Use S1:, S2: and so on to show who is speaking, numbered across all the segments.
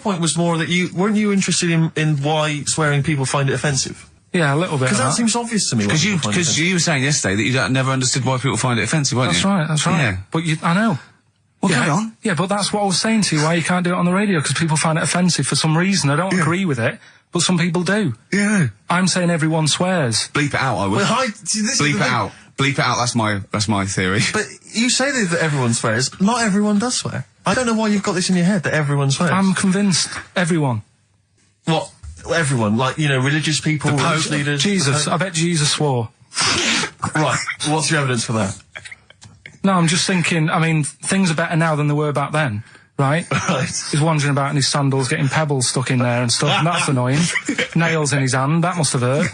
S1: point was more that weren't you interested in why swearing people find it offensive?
S2: Yeah, a little bit.
S1: Because that seems obvious to me.
S3: Because you were saying yesterday that you never understood why people find it offensive, weren't you?
S2: That's right.
S3: Yeah.
S2: But I know.
S3: Well, carry on.
S2: Yeah, but that's what I was saying to you, why you can't do it on the radio, because people find it offensive for some reason. I don't agree with it, but some people do.
S3: Yeah.
S2: I'm saying everyone swears.
S3: Bleep it out, I would.
S1: Well, bleep
S3: it out. Bleep it out, that's my theory.
S1: But you say that everyone swears. Not everyone does swear. I don't know why you've got this in your head, that everyone swears.
S2: I'm convinced. Everyone.
S1: What? Everyone? Like, religious people, religious leaders?
S2: Jesus. I bet Jesus swore.
S1: Right. What's your evidence for that?
S2: No, I'm just thinking, things are better now than they were back then, right?
S1: Right.
S2: He's wandering about in his sandals, getting pebbles stuck in there and stuff, and that's annoying. Nails in his hand, that must have hurt.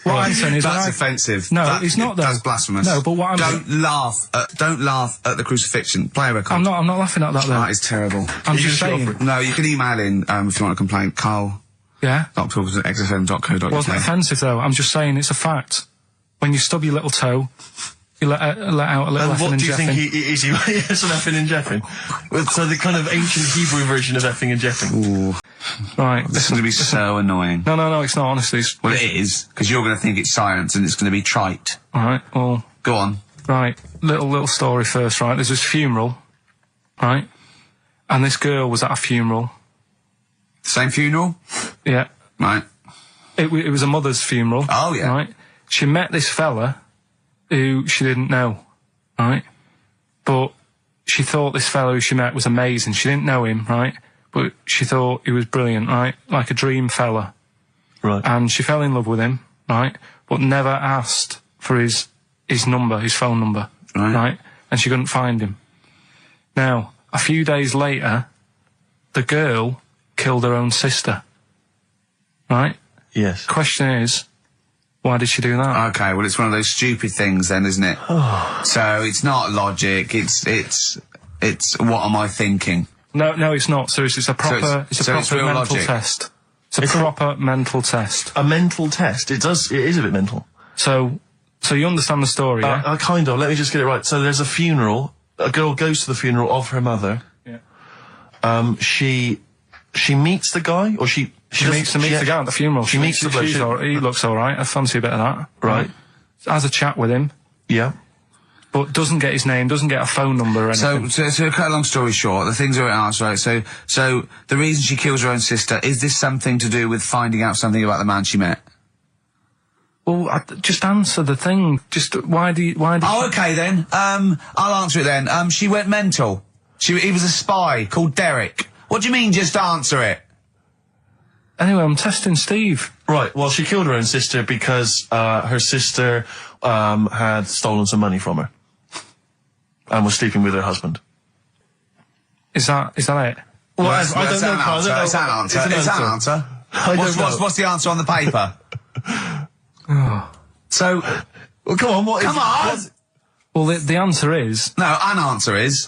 S2: What I'm saying is...
S3: That's offensive.
S2: No, it's not, though.
S3: That's blasphemous.
S2: No, but what I'm...
S3: Don't laugh at the crucifixion. Play a record.
S2: I'm not laughing at that, though.
S3: That is terrible.
S2: I'm just saying...
S3: No, you can email in, if you want to complain, Karl.
S2: Yeah?
S3: .pilkington@xfm.co.uk.
S2: Wasn't offensive, though. I'm just saying it's a fact. When you stub your little toe, you let out a little effing and jeffing.
S1: And what do you think is he? Yes, an effing and jeffing. So the kind of ancient Hebrew version of effing and jeffing.
S3: Ooh.
S2: Right.
S3: This is going to be so annoying.
S2: No, it's not, honestly.
S3: Well, it is, because you're going to think it's science and it's going to be trite.
S2: Alright, well...
S3: Go on.
S2: Right, little story first, right? There's this funeral, right? And this girl was at a funeral.
S3: Same funeral?
S2: Yeah.
S3: Right.
S2: It was a mother's funeral.
S3: Oh, yeah.
S2: Right? She met this fella who she didn't know, right? But she thought this fellow who she met was amazing. She didn't know him, right? But she thought he was brilliant, right? Like a dream fella.
S1: Right.
S2: And she fell in love with him, right? But never asked for his number, his phone number, right? And she couldn't find him. Now, a few days later, the girl killed her own sister, right?
S1: Yes.
S2: Question is, why did she do that?
S3: Okay, well, it's one of those stupid things then, isn't it? So it's not logic, it's what am I thinking?
S2: No, it's not. Seriously, it's a proper mental
S3: logic.
S2: test. It's a proper mental test.
S1: A mental test? It is a bit mental.
S2: So you understand the story, yeah?
S1: Kind of. Let me just get it right. So there's a funeral. A girl goes to the funeral of her mother.
S2: Yeah.
S1: She meets the guy, or she
S2: meets the guy at the funeral.
S1: She meets the bloke.
S2: He looks alright. I fancy a bit of that.
S1: Right.
S2: Has a chat with him.
S1: Yeah.
S2: But doesn't get his name, doesn't get a phone number or anything.
S3: So to cut a long story short, the things are answered, right? So the reason she kills her own sister, is this something to do with finding out something about the man she met?
S2: Well, just answer the thing. Just, why do you...
S3: Okay then. I'll answer it then. She went mental. He was a spy called Derek. What do you mean, just answer it?
S2: Anyway, I'm testing Steve.
S1: Right, well, she killed her own sister because, her sister, had stolen some money from her. And was sleeping with her husband.
S2: Is that it?
S1: Well, I don't know.
S3: It's an answer. It's an answer. What's the answer on the paper? So...
S1: Well, come on,
S3: Come on!
S2: Well, the answer is...
S3: No, an answer is...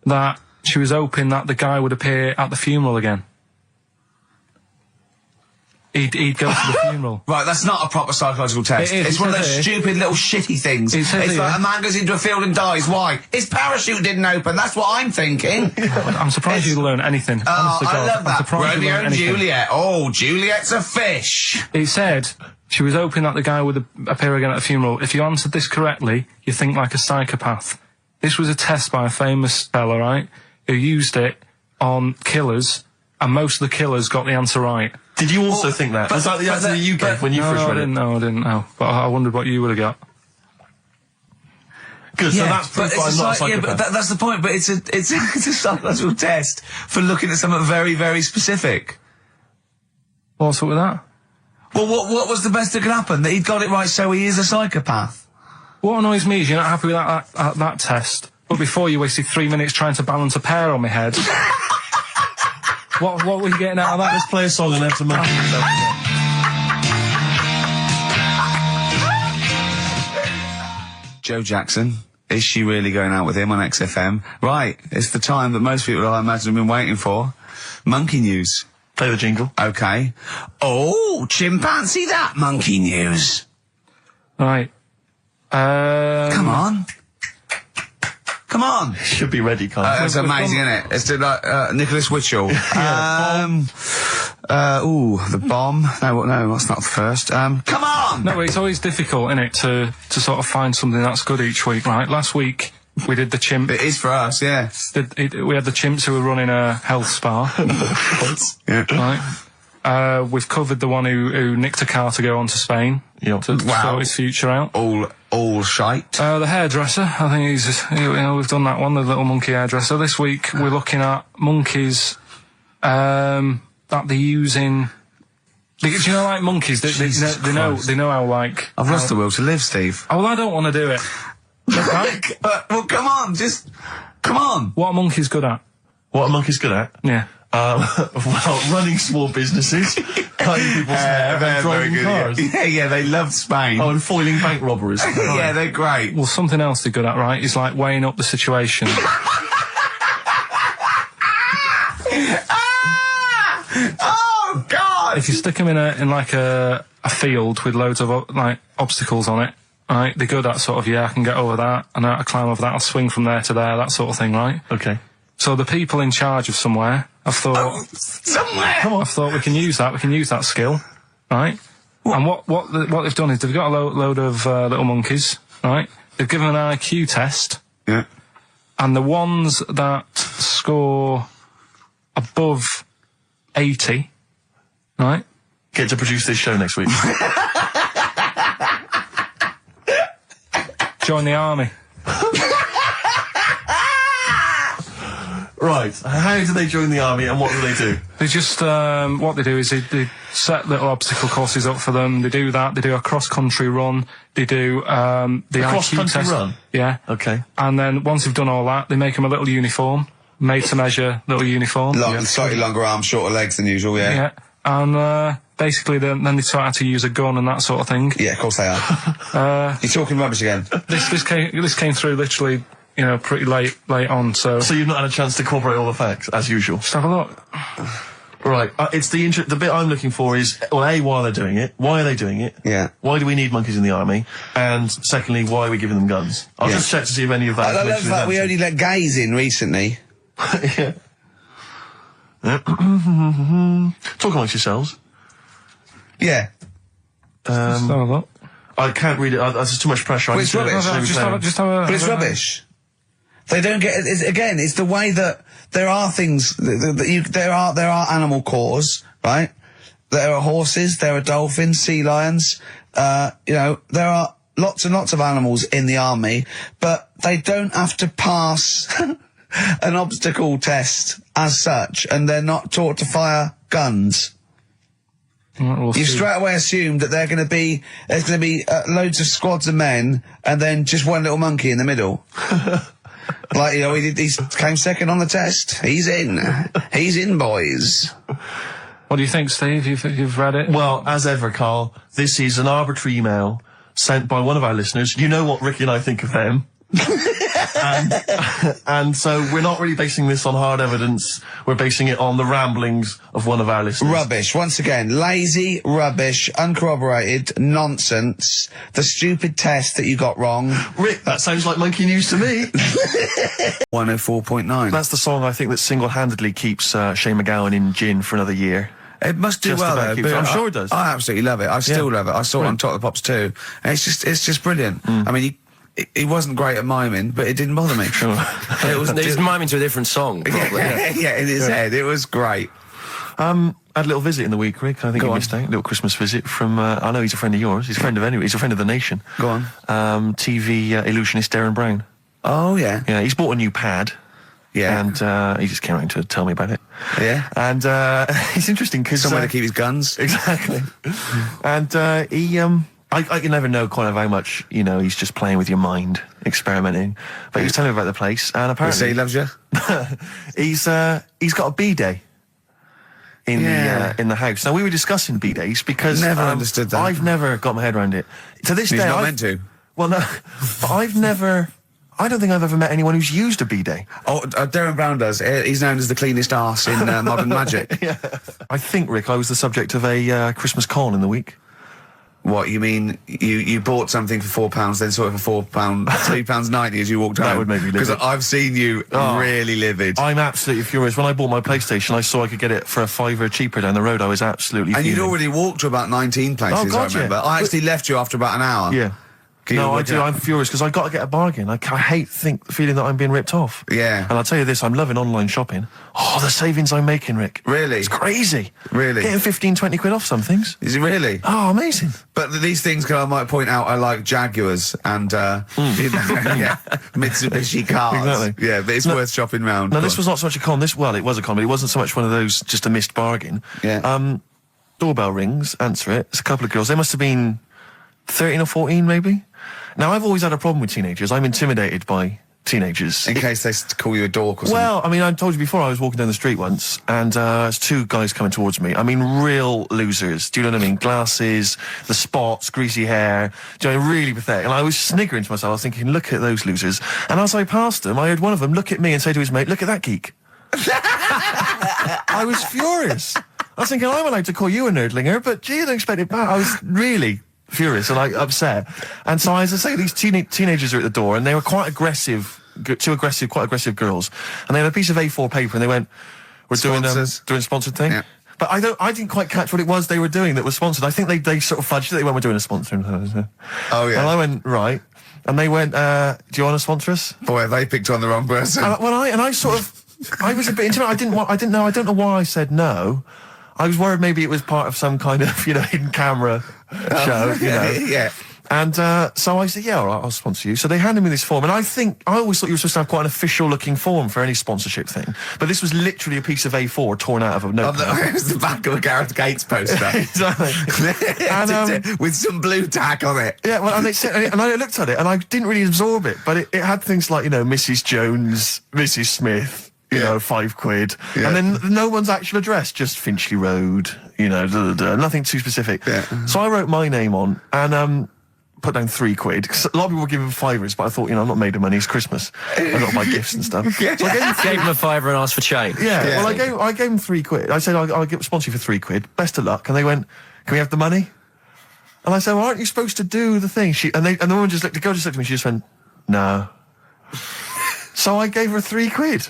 S2: that she was hoping that the guy would appear at the funeral again. He'd go to the funeral.
S3: Right, that's not a proper psychological test. It's one of those stupid little shitty things. It's like a man goes into a field and dies. Why? His parachute didn't open. That's what I'm thinking.
S2: I'm surprised you learn anything.
S3: Oh, I love that. Romeo and Juliet. Oh, Juliet's a fish.
S2: He said she was hoping that the guy would appear again at the funeral. If you answered this correctly, you think like a psychopath. This was a test by a famous fella, right, who used it on killers, and most of the killers got the answer right.
S1: Did you also think that? Was that the answer that you gave when you first read it?
S2: No, I didn't know. But I wondered what you would have got.
S1: Good, so that's proof I'm not a psychopath.
S3: Yeah, but that's the point, but it's a psychological test for looking at something very, very specific.
S2: What's up with that?
S3: Well, what was the best that could happen? That he'd got it right, so he is a psychopath.
S2: What annoys me is you're not happy with that test, but before you wasted 3 minutes trying to balance a pear on my head. What were you getting out of that?
S1: Let's play a song and have some money.
S3: Joe Jackson, is she really going out with him on XFM? Right, it's the time that most people, I imagine, have been waiting for. Monkey news.
S1: Play the jingle.
S3: Okay. Oh, chimpanzee that monkey news.
S2: Right.
S3: Come on. Come on.
S1: Should be ready, Carl.
S3: That's amazing, isn't it? It's like Nicholas Witchell. The bomb. No, that's not the first. Come on!
S2: No, it's always difficult, isn't it, to sort of find something that's good each week, right? Last week, we did the chimp.
S3: It is for us, yeah.
S2: We had the chimps who were running a health spa.
S3: Yeah.
S2: Right? We've covered the one who nicked a car to go on to Spain.
S1: Yeah.
S2: To sort his future out.
S3: All shite.
S2: The hairdresser, I think we've done that one, the little monkey hairdresser. This week, we're looking at monkeys, that they're using. Do you know, like monkeys? They know how, like.
S3: I've lost the will to live, Steve.
S2: Oh, well, I don't want to do it. Right?
S3: Well, come on, come on.
S2: What are monkeys good at?
S1: What are monkeys good at?
S2: Yeah.
S1: Well, running small businesses, cutting people's hair, and driving cars.
S3: Yeah, they love Spain.
S1: Oh, and foiling bank robberies.
S3: Yeah, they're great.
S2: Well, something else they're good at, right, is like weighing up the situation.
S3: Oh, God!
S2: If you stick them in like a field with loads of like obstacles on it, right, they're good at sort of, I can get over that, and I climb over that, I'll swing from there to there, that sort of thing, right?
S1: Okay.
S2: So the people in charge of somewhere, I've thought, I've thought we can use that skill, right? And what they've done is they've got a load of little monkeys, right? They've given them an IQ test.
S3: Yeah.
S2: And the ones that score above 80, right?
S1: Get to produce this show next week.
S2: Join the army.
S1: Right. How do they join the army and what do they do?
S2: They just, what they do is they set little obstacle courses up for them. They do that. They do a cross-country run. They do, the IQ test.
S1: Run?
S2: Yeah.
S1: Okay.
S2: And then once they've done all that, they make them a little uniform. Made to measure little uniform.
S3: Slightly longer arms, shorter legs than usual, yeah.
S2: Yeah. And, basically then they taught how to use a gun and that sort of thing.
S3: Yeah, of course they are. You're talking rubbish again.
S2: This came through literally, pretty late on, so.
S1: So you've not had a chance to incorporate all the facts, as usual?
S2: Just have a look.
S1: Right. It's the bit I'm looking for is, well, A, why they're doing it. Why are they doing it?
S3: Yeah.
S1: Why do we need monkeys in the army? And secondly, why are we giving them guns? I'll just check to see if any of that
S3: I love that we only let gays in recently.
S1: Yeah. Talk amongst yourselves.
S3: Yeah.
S2: Just have a look.
S1: I can't read it. There's too much pressure.
S3: Well, it's rubbish.
S2: But
S3: it's rubbish. They don't get. It's the way that there are things. There are animal cores, right? There are horses. There are dolphins, sea lions. There are lots and lots of animals in the army, but they don't have to pass an obstacle test as such, and they're not taught to fire guns.
S2: We'll
S3: You
S2: see.
S3: straight away assumed that there's going to be loads of squads of men and then just one little monkey in the middle. Like, he came second on the test. He's in, boys.
S2: What do you think, Steve? You've read it?
S1: Well, as ever, Carl, this is an arbitrary email sent by one of our listeners. You know what Ricky and I think of them. and so we're not really basing this on hard evidence. We're basing it on the ramblings of one of our listeners.
S3: Rubbish. Once again, lazy, rubbish, uncorroborated, nonsense. The stupid test that you got wrong.
S1: Rick, that sounds like monkey news to me.
S3: 104.9.
S1: That's the song I think that single-handedly keeps Shane McGowan in gin for another year.
S3: It must do
S1: Just
S3: well
S1: about
S3: though.
S1: keeps-
S3: but
S1: I'm sure it does.
S3: I absolutely love it. I still love it. I saw it on Top of the Pops too. And it's just brilliant. I mean, he wasn't great at miming, but it didn't bother me.
S4: It was miming to a different song, probably.
S3: Yeah, in his head. It was great.
S1: I had a little visit in the week, Rick. I think
S3: Go
S1: you
S3: on.
S1: missed out. A little Christmas visit from, I know he's a friend of yours. He's a friend of He's a friend of the nation.
S3: Go on.
S1: TV illusionist Darren Brown.
S3: Oh, yeah.
S1: Yeah, he's bought a new pad.
S3: Yeah.
S1: And he just came around to tell me about it.
S3: Yeah.
S1: And it's interesting because
S3: Somewhere to keep his guns.
S1: Exactly. And he I can never know kind of how much he's just playing with your mind, experimenting. But he was telling me about the place, and
S3: You
S1: apparently
S3: say he loves you?
S1: he's got a B-day in
S3: Yeah.
S1: the house. Now we were discussing B-days because
S3: Never understood that.
S1: I've never got my head around it. To this
S3: He's
S1: day,
S3: not meant to.
S1: Well, no, but I don't think I've ever met anyone who's used a B-day.
S3: Oh, Darren Brown does. He's known as the cleanest arse in Modern Magic.
S1: Yeah. I think, Rick, I was the subject of a Christmas call in the week.
S3: What, you mean you bought something for £4, then saw it for £3.90 as you walked home?
S1: That would make me livid.
S3: Because I've seen you really livid.
S1: I'm absolutely furious. When I bought my PlayStation, I saw I could get it for £5 cheaper down the road. I was absolutely
S3: And
S1: fuming.
S3: you'd already walked to about 19 places,
S1: Oh, God,
S3: I remember.
S1: yeah.
S3: I actually left you after about an hour.
S1: Yeah. No, I do. I'm furious because I got to get a bargain. I hate feeling that I'm being ripped off.
S3: Yeah.
S1: And I'll tell you this, I'm loving online shopping. Oh, the savings I'm making, Rick.
S3: Really?
S1: It's crazy.
S3: Really?
S1: Getting 15, 20 quid off some things.
S3: Is it really?
S1: Oh, amazing.
S3: But these things, I might point out, I like Jaguars and Mitsubishi cars.
S1: Exactly.
S3: Yeah, but it's worth shopping round.
S1: No, this was not so much a con. It was a con, but it wasn't so much one of those, just a missed bargain.
S3: Yeah.
S1: Doorbell rings, answer it. It's a couple of girls. They must have been 13 or 14, maybe. Now, I've always had a problem with teenagers. I'm intimidated by teenagers.
S3: In case they call you a dork or something.
S1: Well, I mean, I told you before, I was walking down the street once, and there's two guys coming towards me. I mean, real losers. Do you know what I mean? Glasses, the spots, greasy hair. Do you know, really pathetic. And I was sniggering to myself. I was thinking, look at those losers. And as I passed them, I heard one of them look at me and say to his mate, look at that geek. I was furious. I was thinking, I'm allowed to call you a nerdlinger, but gee, I don't expect it back. I was really furious and upset. And so, as I say, these teenagers are at the door, and they were quite aggressive, quite aggressive girls. And they had a piece of A4 paper, and they went, "We're doing a sponsored thing."
S3: Yeah.
S1: But I didn't quite catch what it was they were doing that was sponsored. I think they sort of fudged it. They went, "We're doing a sponsor."
S3: Oh yeah.
S1: And I went, right. And they went, "Do you want to sponsor us?"
S3: Boy, they picked on the wrong person.
S1: I was a bit intimidated. I don't know why I said no. I was worried maybe it was part of some kind of, hidden camera show,
S3: Yeah.
S1: And so I said, yeah, all right, I'll sponsor you. So they handed me this form, and I always thought you were supposed to have quite an official-looking form for any sponsorship thing. But this was literally a piece of A4 torn out of a notepad.
S3: It was the back of a Gareth Gates poster.
S1: Exactly.
S3: And, with some blue tack on it.
S1: Yeah, well, and I looked at it, and I didn't really absorb it, but it had things like, Mrs. Jones, Mrs. Smith, 5 quid.
S3: Yeah.
S1: And then no one's actual address, just Finchley Road, nothing too specific.
S3: Yeah.
S1: So I wrote my name on and put down 3 quid. 'Cause a lot of people were giving fivers, but I thought, I'm not made of money, it's Christmas. I've got to buy gifts and stuff. So I
S4: Gave him a fiver and asked for change.
S1: yeah, well, I gave them 3 quid. I said, I'll sponsor you for 3 quid. Best of luck. And they went, can we have the money? And I said, well, aren't you supposed to do the thing? And the woman the girl just looked at me, she just went, no. So I gave her 3 quid.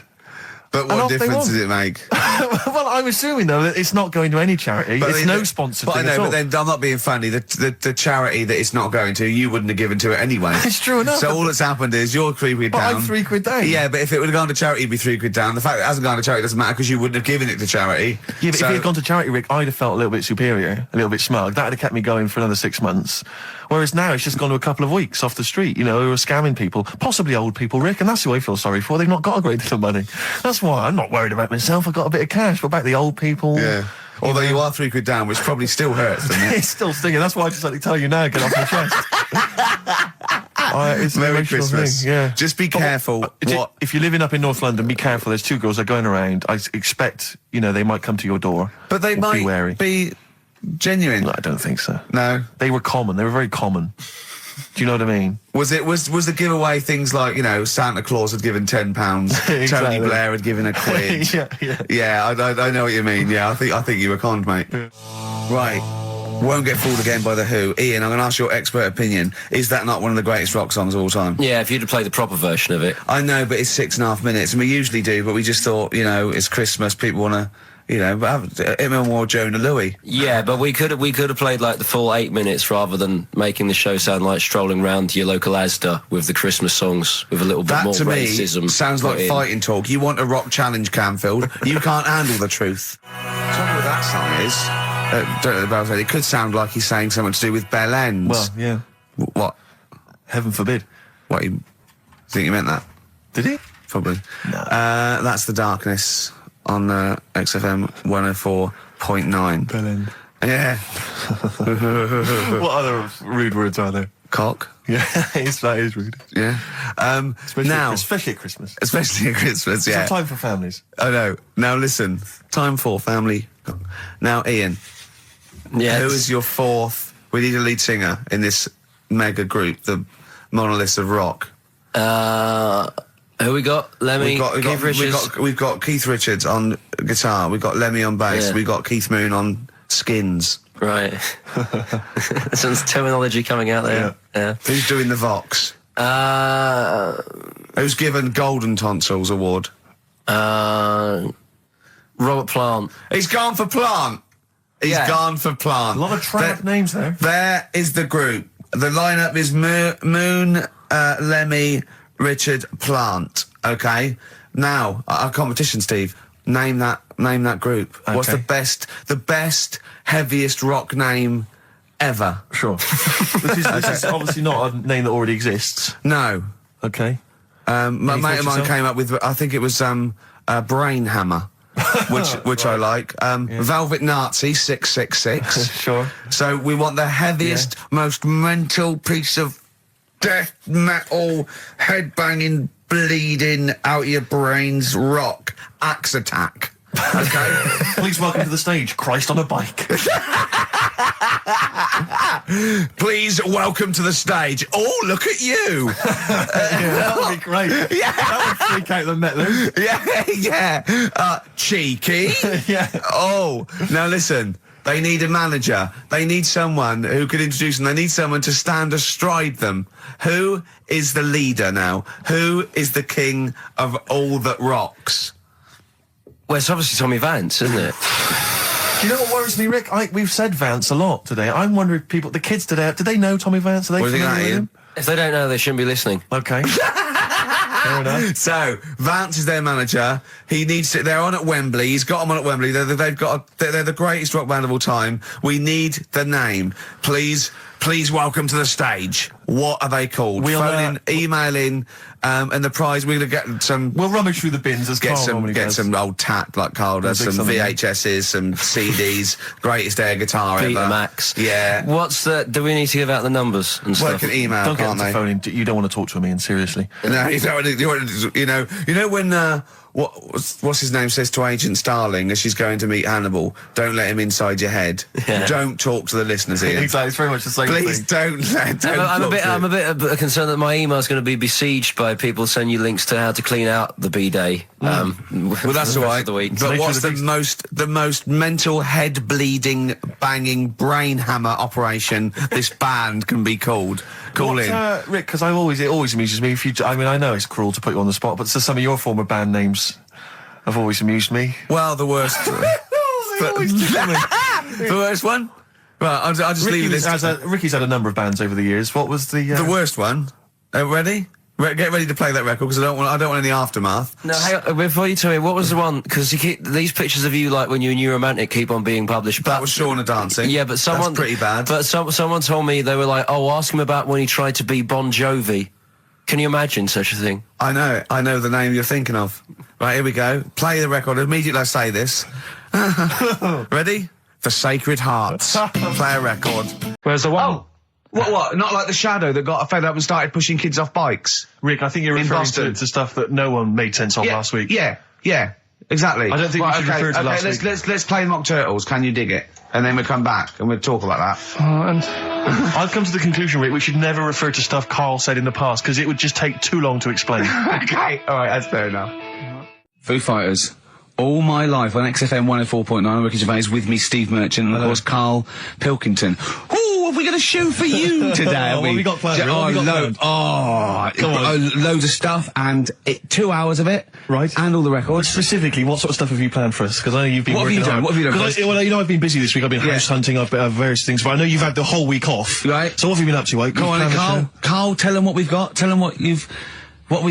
S3: But what difference does it make?
S1: Well, I'm assuming, though, that it's not going to any charity. It's no sponsored thing at all.
S3: But then, I'm not being funny. The charity that it's not going to, you wouldn't have given to it anyway.
S1: It's true enough.
S3: So all that's happened is you're 3 quid
S1: But
S3: down.
S1: I'm 3 quid down.
S3: Yeah, but if it would have gone to charity, it'd be 3 quid down. The fact that it hasn't gone to charity doesn't matter because you wouldn't have given it to charity.
S1: Yeah, but if it had gone to charity, Rick, I'd have felt a little bit superior, a little bit smug. That would have kept me going for another 6 months. Whereas now it's just gone to a couple of weeks off the street, who are scamming people, possibly old people, Rick, and that's who I feel sorry for. They've not got a great deal of money. That's why I'm not worried about myself. I've got a bit of cash. What about the old people?
S3: Yeah. Although you are 3 quid down, which probably still hurts, doesn't it?
S1: It's still stinging. That's why I just like to tell you now, get off my chest. It's an
S3: Merry
S1: emotional
S3: Christmas.
S1: thing, yeah.
S3: Just be careful.
S1: If you're living up in North London, be careful. There's 2 girls that are going around. I expect, they might come to your door.
S3: But they might
S1: be wary.
S3: be genuine.
S1: No, I don't think so.
S3: No.
S1: They were common. They were very common. Do you know what I mean?
S3: Was the giveaway things like, Santa Claus had given £10,
S1: Exactly.
S3: Tony Blair had given a quid.
S1: Yeah.
S3: Yeah, I know what you mean. Yeah, I think you were conned, mate.
S1: Yeah.
S3: Right. Won't Get Fooled Again by The Who. Ian, I'm going to ask your expert opinion. Is that not one of the greatest rock songs of all time?
S4: Yeah, if you'd have played the proper version of it.
S3: I know, but it's 6.5 minutes, and we usually do, but we just thought, it's Christmas, people want to, but have Emma or Jonah Louis.
S4: Yeah, but we could have played like the full 8 minutes rather than making the show sound like strolling round to your local Asda with the Christmas songs with a little bit more racism.
S3: That to me sounds like fighting talk. You want a rock challenge, Canfield. You can't handle the truth. The trouble with that song is, don't know about it. It could sound like he's saying something to do with bell ends.
S1: Well, yeah.
S3: What?
S1: Heaven forbid.
S3: What? You think he meant that?
S1: Did he?
S3: Probably.
S1: No.
S3: That's The Darkness on XFM 104.9.
S1: Bellend.
S3: Yeah.
S1: What other rude words are there?
S3: Cock.
S1: Yeah, that is rude.
S3: Yeah.
S1: Especially at Christmas.
S3: Especially at Christmas, yeah.
S1: It's time for families.
S3: I know. Now listen, time for family. Now, Ian,
S4: Yeah.
S3: who is your fourth? We need a lead singer in this mega group, the monoliths of rock.
S4: Who we got? Lemmy, Keith Richards.
S3: We've got Keith Richards on guitar. We've got Lemmy on bass.
S4: Yeah.
S3: We've got Keith Moon on skins.
S4: Right. Some terminology coming out there. Yeah.
S3: Who's doing the Vox? Who's given Golden Tonsils Award?
S4: Robert Plant.
S3: He's gone for Plant. He's gone for Plant.
S1: A lot of trad names there.
S3: There is the group. The lineup is Moon, Lemmy, Richard, Plant. Okay. Now, our competition, Steve. Name that group.
S1: Okay.
S3: What's the best, heaviest rock name ever?
S1: Sure. This is obviously not a name that already exists.
S3: No.
S1: Okay.
S3: My mate of mine
S1: yourself?
S3: came up with, I think it was Brain Hammer, which I like. Velvet Nazi 666.
S1: Sure.
S3: So we want the heaviest, most mental piece of death metal, headbanging, bleeding out your brains rock. Axe Attack. Okay.
S1: Please welcome to the stage, Christ on a bike.
S3: Please welcome to the stage. Oh, look at you.
S1: That would be great.
S3: Yeah.
S1: That would freak out the metalers.
S3: Yeah. Cheeky.
S1: Yeah.
S3: Oh, now listen. They need a manager. They need someone who could introduce them. They need someone to stand astride them. Who is the leader now? Who is the king of all that rocks?
S4: Well, it's obviously Tommy Vance, isn't it?
S1: Do you know what worries me, Rick? We've said Vance a lot today. I'm wondering if the kids today, do they know Tommy Vance? Are they
S3: What do you think
S1: familiar
S3: that,
S1: with
S3: Ian?
S1: him?
S4: If they don't know, they shouldn't be listening.
S1: Okay. Fair enough.
S3: So Vance is their manager. He needs to. They're on at Wembley. He's got them on at Wembley. They're the greatest rock band of all time. We need the name. Please welcome to the stage. What are they called? Phone in, email in, and the prize we're gonna get some.
S1: We'll rummage through the bins as Carl normally does.
S3: Some old tat like Carl does. Some VHSs, some CDs. Greatest air guitar ever.
S4: Betamax.
S3: Yeah.
S4: What's the? Do we need to give out the numbers and
S3: Well,
S4: stuff?
S3: can email,
S1: Don't get
S3: can't
S1: them to
S3: they?
S1: phone in. You don't want to talk to him, Ian, seriously.
S3: No, you know when what's his name says to Agent Starling as she's going to meet Hannibal, don't let him inside your head.
S4: Yeah.
S3: Don't talk to the listeners, Ian.
S1: Exactly, it's very much the same
S3: Please
S1: thing.
S4: I'm a bit concerned that my email's going to be besieged by people sending you links to how to clean out the B-Day.
S3: Well, that's all right.
S4: The week.
S3: But
S1: Make
S3: what's
S1: sure
S3: the most mental, head bleeding, banging brain hammer operation this band can be called? Call in.
S1: Rick, because it always amuses me. I know it's cruel to put you on the spot, but so some of your former band names have always amused me.
S3: Well, the worst. The worst one. Right, I'll just leave this.
S1: Ricky's had a number of bands over the years. What was the
S3: worst one? Ready? Get ready to play that record because I don't want any aftermath.
S4: No, hang on, before you tell me, what was the one? Because these pictures of you, like when you were New Romantic, keep on being published.
S3: That was Shauna dancing.
S4: Yeah, but someone
S3: That's pretty bad.
S4: But someone told me, they were like, "Oh, ask him about when he tried to be Bon Jovi." Can you imagine such a thing?
S3: I know the name you're thinking of. Right, here we go. Play the record. Immediately I say this. Ready? The Sacred Hearts. Play a record.
S2: Where's the one?
S3: Oh! What? Not like the Shadow that got fed up and started pushing kids off bikes?
S1: Rick, I think you're
S3: In
S1: referring
S3: Boston.
S1: to stuff that no one made sense of last week.
S3: Yeah, exactly.
S1: I don't think we should refer to last week.
S3: Let's play Mock Turtles. Can you dig it? And then we'll come back and we'll talk about that.
S1: I've come to the conclusion, Rick, we should never refer to stuff Carl said in the past, because it would just take too long to explain.
S3: Okay, alright, that's fair enough. Foo Fighters. All my life on XFM 104.9, I'm Ricky Gervais, with me Steve Merchant, and of course Karl Pilkington. Ooh, have we got a show for you today?
S1: What have we got planned?
S3: Loads of stuff, and 2 hours of it.
S1: Right.
S3: And all the records.
S1: Specifically, what sort of stuff have you planned for us? Because I know you've been
S3: What have you
S1: working
S3: done?
S1: hard.
S3: What have you done?
S1: 'Cause well, you know, I've been busy this week. I've been
S3: Yeah.
S1: house hunting, I've various things, but I know you've had the whole week off.
S3: Right.
S1: So what have you been up to?
S3: Go on, Carl. Carl, tell them what we've got. Tell them what we've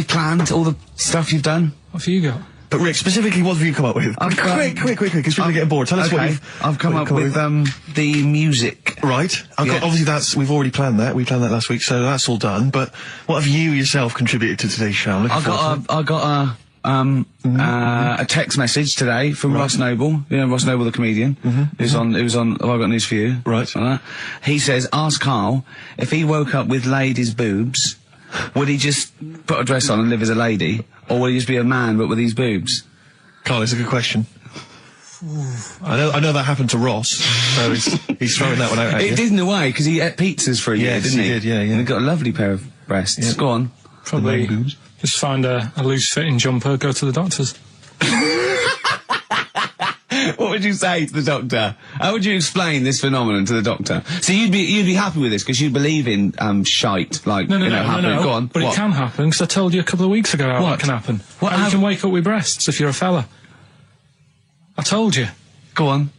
S3: planned, all the stuff you've done.
S2: What have you got?
S1: But Rick, specifically, what have you come up with? Quick, because people are getting bored. Tell us what you've...
S3: I've come up with the music.
S1: Right. Obviously, we've already planned that. We planned that last week, so that's all done. But what have you yourself contributed to today's show?
S3: I got a text message today from Ross Noble. You know Ross Noble, the comedian. It was on. Have I got news for you?
S1: Right.
S3: He says, ask Carl if he woke up with ladies' boobs, would he just put a dress on and live as a lady, or would he just be a man but with these boobs?
S1: Carl, it's a good question. I know that happened to Ross, so he's throwing that one out at you.
S3: It did in a way, because he ate pizzas for a year, didn't he?
S1: Yes, he did, yeah.
S3: And he got a lovely pair of breasts.
S1: Yeah.
S3: Go on.
S2: Probably just find a loose-fitting jumper, go to the doctors.
S3: What would you say to the doctor? How would you explain this phenomenon to the doctor? So you'd be happy with this because you believe in shite, like
S2: No.
S3: happening. Go on.
S2: But it can happen because I told you a couple of weeks ago how
S3: What?
S2: it can happen.
S3: What
S2: How you can wake up with breasts if you're a fella. I told you.
S3: Go on.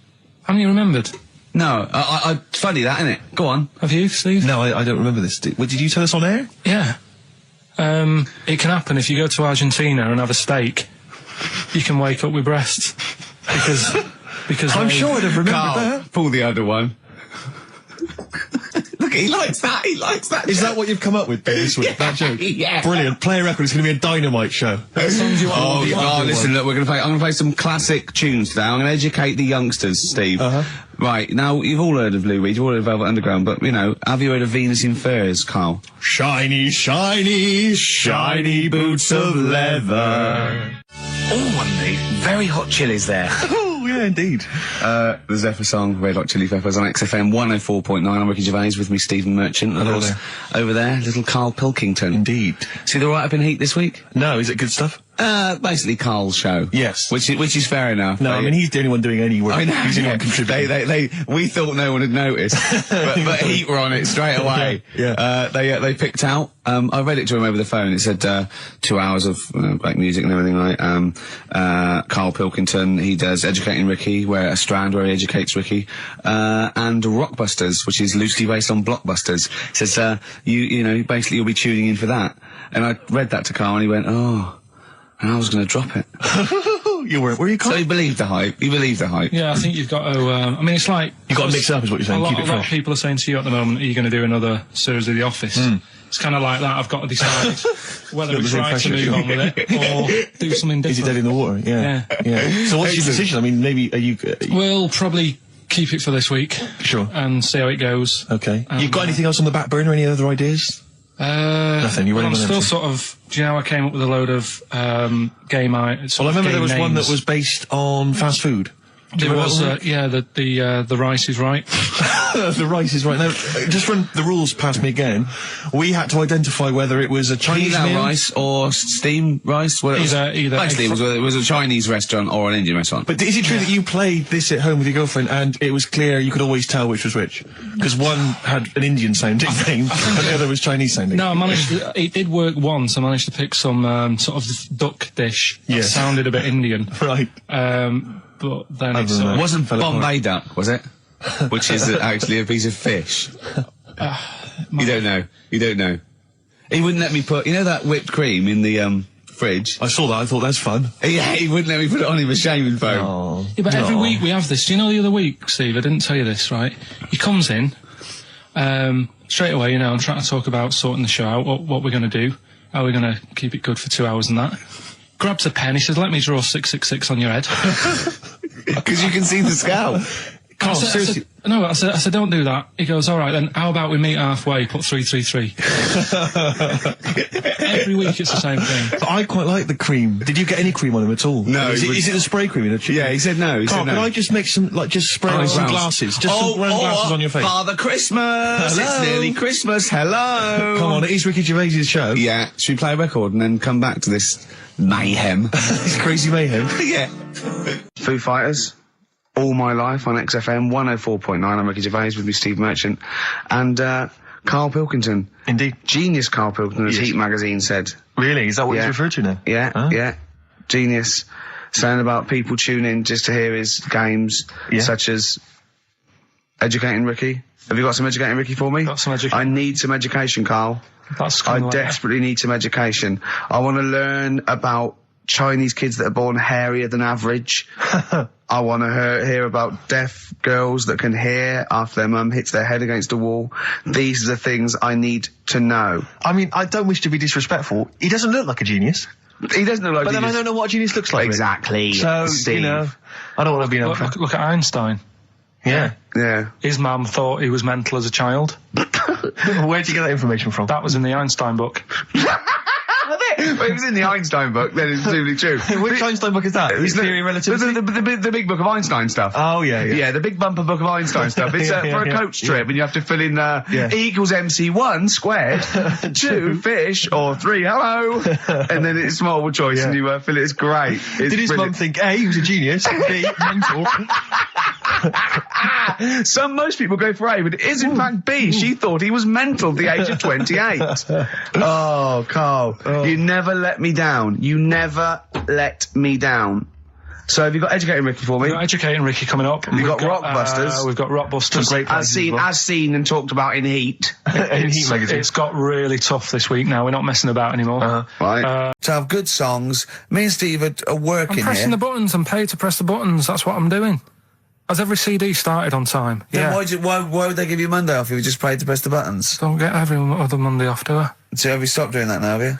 S2: Haven't you remembered?
S3: No, I funny that, isn't it? Go on.
S2: Have you, Steve?
S1: No, I don't remember this. Did you tell us on air?
S2: Yeah. It can happen if you go to Argentina and have a steak. You can wake up with breasts because
S1: I'm sure I'd have remembered
S3: Carl,
S1: that.
S3: pull the other one. Look, he likes that. He likes that.
S1: Is that what you've come up with, Ben, this week?
S3: Yeah,
S1: That joke?
S3: yeah.
S1: Brilliant. Play a record. It's going to be a dynamite show.
S3: Listen, look, I'm going to play some classic tunes today. I'm going to educate the youngsters, Steve. Right, now, you've all heard of Lou Reed, you've all heard of Velvet Underground, but, have you heard of Venus in Furs, Carl?
S1: Shiny, shiny, shiny boots of leather.
S3: All one need. Very hot chilies there.
S1: Oh, yeah, indeed.
S3: The Zephyr song, Red Hot Chili Peppers on XFM 104.9. I'm Ricky Gervais with me, Stephen Merchant. And over there, little Karl Pilkington.
S1: Indeed.
S3: See the write-up in Heat this week?
S1: No, is it good stuff?
S3: Basically Carl's show.
S1: Yes.
S3: Which is fair enough.
S1: No, I mean, he's the only one doing any work.
S3: I know.
S1: He's the only one contributing.
S3: We thought no one had noticed, but Heat were on it straight away.
S1: Yeah.
S3: They picked out. I read it to him over the phone. It said 2 hours of black music and everything. Like Karl Pilkington, he does Educating Ricky, a strand where he educates Ricky, and Rockbusters, which is loosely based on Blockbusters. It says basically you'll be tuning in for that. And I read that to Karl, and he went, oh. And I was going to drop it.
S1: You weren't, were you, Carl?
S3: So he believed the hype. He believed the hype.
S2: Yeah, I think you've got to. It's like
S1: You've got to mix it up, is what you're saying. Keep it
S2: a lot of
S1: fresh.
S2: people are saying to you at the moment, are you going to do another series of The Office? It's kind of like that. I've got to decide whether it's right to move on with it or do something different.
S1: Is it dead in the water? Yeah. So what's your decision? I mean, maybe are you?
S2: We'll probably keep it for this week.
S1: Sure.
S2: And see how it goes.
S1: Okay. You've got anything else on the back burner? Any other ideas? Nothing.
S2: I'm still sort of. Do you know I came up with a load of game items?
S1: Well, I remember there was
S2: names.
S1: one that was based on fast food.
S2: There was, the rice is right.
S1: The rice is right. Now, just run the rules past me again. We had to identify whether it was a Chinese meal,
S3: rice or steamed rice. Well,
S2: Either.
S3: Basically, it was a Chinese restaurant or an Indian restaurant.
S1: But is it true that you played this at home with your girlfriend and it was clear you could always tell which was which? Because one had an Indian sounding name and the other was Chinese sounding.
S2: No, I managed to, it did work once. I managed to pick some sort of duck dish that sounded a bit Indian.
S1: Right.
S3: But then it wasn't Bombay duck, was it? Which is actually a piece of fish. You don't know. He wouldn't let me put, that whipped cream in the fridge.
S1: I saw that. I thought that's fun.
S3: Yeah, he wouldn't let me put it on. He was shaming foam.
S1: Oh.
S2: Yeah, but every week we have this. Do you know the other week, Steve? I didn't tell you this, right? He comes in straight away. I'm trying to talk about sorting the show out, what we're going to do, how we're going to keep it good for 2 hours and that. Grabs a pen, he says, let me draw 666 on your head.
S3: Because you can see the scalp.
S2: I said, don't do that. He goes, all right, then, how about we meet halfway, put 333. Every week it's the same thing.
S1: But I quite like the cream. Did you get any cream on him at all?
S3: No.
S1: Is it the spray cream in a tube?
S3: Yeah, he said no.
S1: Carl, can I just make some, just spray on some glasses? Just some round glasses on your face.
S3: Father Christmas!
S1: Hello.
S3: It's nearly Christmas, hello!
S1: Come on, it is Ricky Gervais' show.
S3: Yeah, should we play a record and then come back to this mayhem?
S1: This crazy mayhem.
S3: Yeah. Foo Fighters. All My Life on XFM 104.9. I'm Ricky Gervais with me, Steve Merchant, and Karl Pilkington.
S1: Indeed.
S3: Genius Karl Pilkington, as Heat magazine said.
S1: Really? Is that what he's referred to now?
S3: Yeah, yeah. Genius. Saying about people tune in just to hear his games, such as Educating Ricky. Have you got some Educating Ricky for me?
S2: Got some education.
S3: I need some education, Karl. I desperately need some education. I want to learn about Chinese kids that are born hairier than average. I want to hear about deaf girls that can hear after their mum hits their head against a wall. These are the things I need to know.
S1: I mean, I don't wish to be disrespectful. He doesn't look like a genius.
S3: He doesn't look like
S1: But then I don't know what a genius looks like.
S3: Exactly.
S1: So,
S3: Steve.
S1: I don't want to be an
S2: Look at Einstein.
S1: Yeah.
S3: Yeah.
S2: His mum thought he was mental as a child.
S1: Where'd you get that information from?
S2: That was in the Einstein book.
S3: But it was in the Einstein book, then it's presumably true.
S1: Which Einstein book is that? Theory of Relativity?
S3: The big book of Einstein stuff.
S1: Oh, yeah.
S3: Yeah, the big bumper book of Einstein stuff. It's for a coach trip, and you have to fill in E equals MC1 squared, 2 fish, or 3 hello, and then it's multiple choice, and you fill it. It's great. Did
S1: his mum think A, he was a genius, B, mental?
S3: Most people go for A, but it is in fact B. She thought he was mental at the age of 28. Oh, Carl, you never let me down. You never let me down. So have you got Educating Ricky for me?
S2: We've got Educating Ricky coming up.
S3: We've got Rockbusters.
S2: We've got Rockbusters.
S3: As seen and talked about in Heat.
S1: In Heat magazine.
S2: It's got really tough this week now. We're not messing about anymore.
S3: Right. To have good songs. Me and Steve are working
S2: I'm pressing the buttons. I'm paid to press the buttons. That's what I'm doing. Has every CD started on time?
S3: Then why would they give you Monday off if you just paid to press the buttons?
S2: Don't get every other Monday off, do I?
S3: So have you stopped doing that now, have you?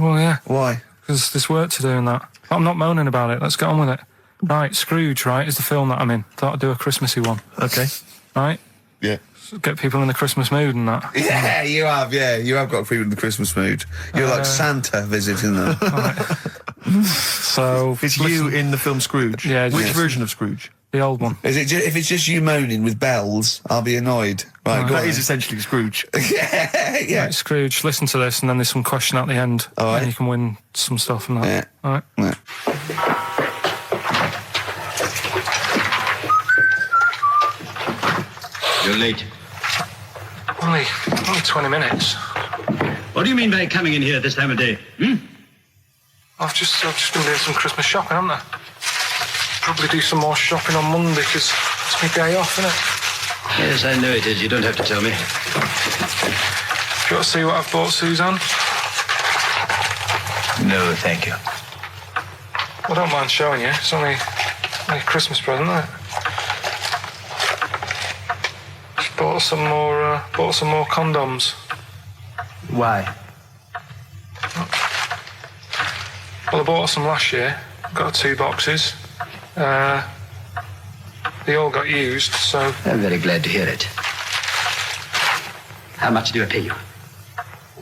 S2: Well, yeah.
S3: Why?
S2: Because there's work to do in that. But I'm not moaning about it. Let's get on with it. Right, Scrooge, right, is the film that I'm in. Thought I'd do a Christmassy one.
S1: Okay.
S2: Right?
S3: Yeah.
S2: Get people in the Christmas mood and that.
S3: Yeah, you have got people in the Christmas mood. You're like Santa visiting them.
S2: So...
S1: It's you in the film Scrooge?
S2: Yeah.
S1: Which version of Scrooge?
S2: The old one.
S3: Is it if it's just you moaning with bells, I'll be annoyed. Right,
S1: That is essentially Scrooge.
S3: yeah.
S2: Right, Scrooge, listen to this, and then there's some question at the end.
S3: All right.
S2: And you can win some stuff and that.
S3: Yeah.
S2: All right.
S3: Yeah.
S5: You're late.
S2: Only 20 minutes.
S5: What do you mean by coming in here this time of day?
S2: I've just been doing some Christmas shopping, haven't I? Probably do some more shopping on Monday, because it's my day off, isn't it?
S5: Yes, I know it is. You don't have to tell me.
S2: You got to see what I've bought, Suzanne?
S5: No, thank you.
S2: I don't mind showing you. It's only a Christmas present, isn't it? Just bought some more condoms.
S5: Why?
S2: Well, I bought some last year. Got 2 boxes. They all got used, so...
S5: I'm very glad to hear it. How much do I pay you?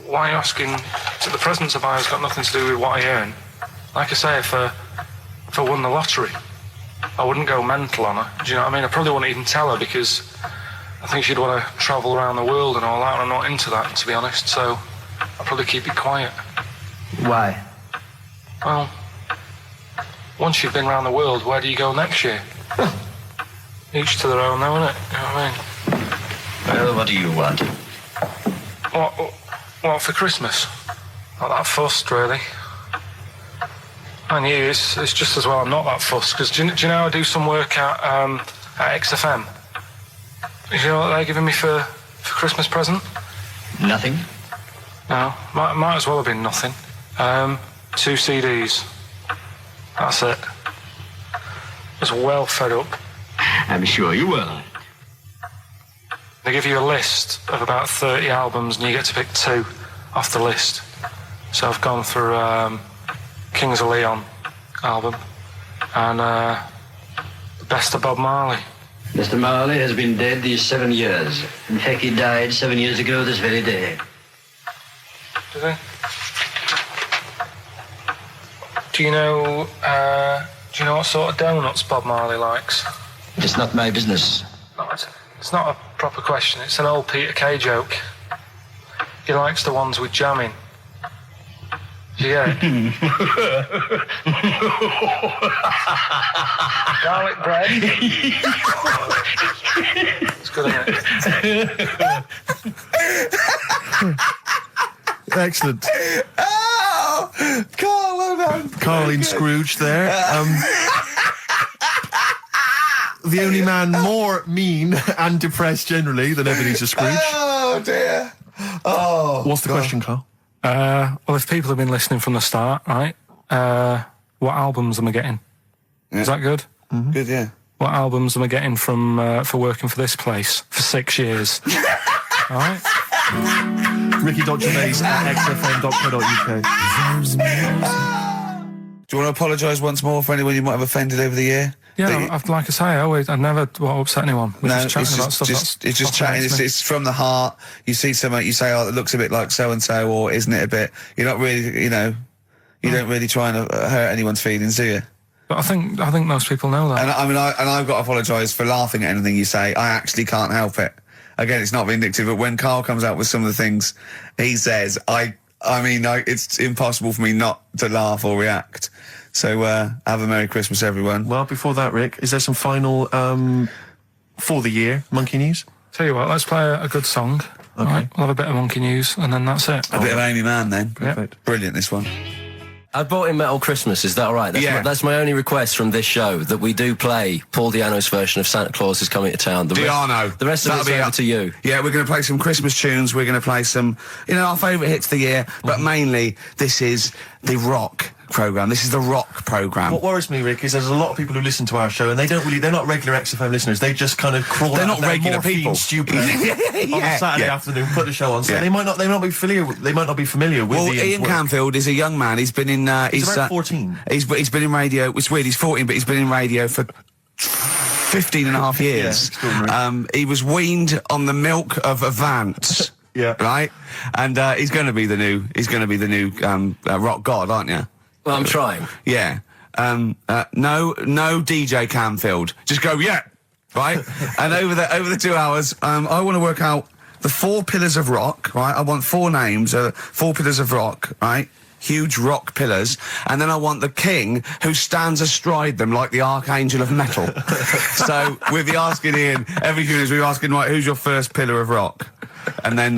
S2: Why are you asking? The presents I buy has got nothing to do with what I earn. Like I say, if I won the lottery, I wouldn't go mental on her. Do you know what I mean? I probably wouldn't even tell her, because I think she'd want to travel around the world and all that, and I'm not into that, to be honest, so I'll probably keep it quiet.
S5: Why?
S2: Well, once you've been around the world, where do you go next year? Each to their own, though, innit? You know what I mean?
S5: Well, what do you want?
S2: What for Christmas? Not that fussed, really. And you, it's just as well I'm not that fussed, because do you know I do some work at XFM? Do you know what they're giving me for Christmas present?
S5: Nothing.
S2: No, might as well have been nothing. 2 CDs. That's it. I was well fed up.
S5: I'm sure you will.
S2: They give you a list of about 30 albums, and you get to pick 2 off the list. So I've gone through Kings of Leon album and the best of Bob Marley.
S5: Mr. Marley has been dead these 7 years. In fact, he died 7 years ago this very day.
S2: Did he? Do you know what sort of donuts Bob Marley likes?
S5: It's not my business.
S2: No, it's not a proper question. It's an old Peter Kay joke. He likes the ones with jam in. Do you get it? Garlic bread. It's good, isn't it?
S1: Excellent.
S3: Oh! Carl, well done.
S1: Carl in Scrooge there. The only man more mean and depressed generally than Ebenezer Scrooge.
S3: Oh, dear. Oh.
S1: What's the question, Carl?
S2: Well, if people have been listening from the start, right, what albums am I getting?
S3: Yeah.
S2: Is that good?
S3: Mm-hmm. Good, yeah.
S2: What albums am I getting from for working for this place for 6 years? All right.
S1: Ricky.Gervais at xfm.co.uk.
S3: Do you want to apologise once more for anyone you might have offended over the year?
S2: Yeah, like I say, I never upset anyone. We're
S3: No,
S2: just chatting about stuff.
S3: it's just chatting. It's from the heart. You see something, you say, "Oh, it looks a bit like so and so," or "Isn't it a bit?" You're not really, you know. You don't really try and hurt anyone's feelings, do you?
S2: But I think most people know that.
S3: And I've got to apologise for laughing at anything you say. I actually can't help it. Again, it's not vindictive, but when Karl comes out with some of the things he says, it's impossible for me not to laugh or react. So, have a Merry Christmas, everyone.
S1: Well, before that, Rick, is there some final, for the year, Monkey News?
S2: Tell you what, let's play a good song.
S1: Okay.
S2: Right, we'll have a bit of Monkey News, and then that's it.
S3: A bit of Amy Mann, then.
S1: Perfect.
S3: Yep. Brilliant, this one.
S4: I bought in Metal Christmas, is that all right? That's my only request from this show, that we do play Paul Di'Anno's version of Santa Claus is Coming to Town. The rest of it's over to you.
S3: Yeah, we're going to play some Christmas tunes, we're going to play some, our favourite hits of the year, but mainly, this is the rock programme. This is the rock programme.
S1: What worries me, Rick, is there's a lot of people who listen to our show and they're not regular XFM listeners. They just kind of crawl
S3: They're
S1: out
S3: not
S1: of their
S3: regular
S1: morphine
S3: people.
S1: stupid on a Saturday afternoon, put the show on. So they might not be familiar with
S3: Ian Canfield is a young man. He's been in
S1: he's about 14.
S3: He's been in radio. It's weird, he's 14, but he's been in radio for 15 and a half years. He was weaned on the milk of Avant.
S1: Yeah.
S3: Right? And he's going to be the new rock god, aren't you?
S4: Well, I'm trying.
S3: Yeah. No DJ Canfield. Just go, yeah. Right? And over the 2 hours, I want to work out the 4 pillars of rock, right? I want 4 names, 4 pillars of rock, right? Huge rock pillars. And then I want the king who stands astride them like the archangel of metal. So we'll be asking Ian, every few minutes we'll be asking, right, who's your first pillar of rock? And then,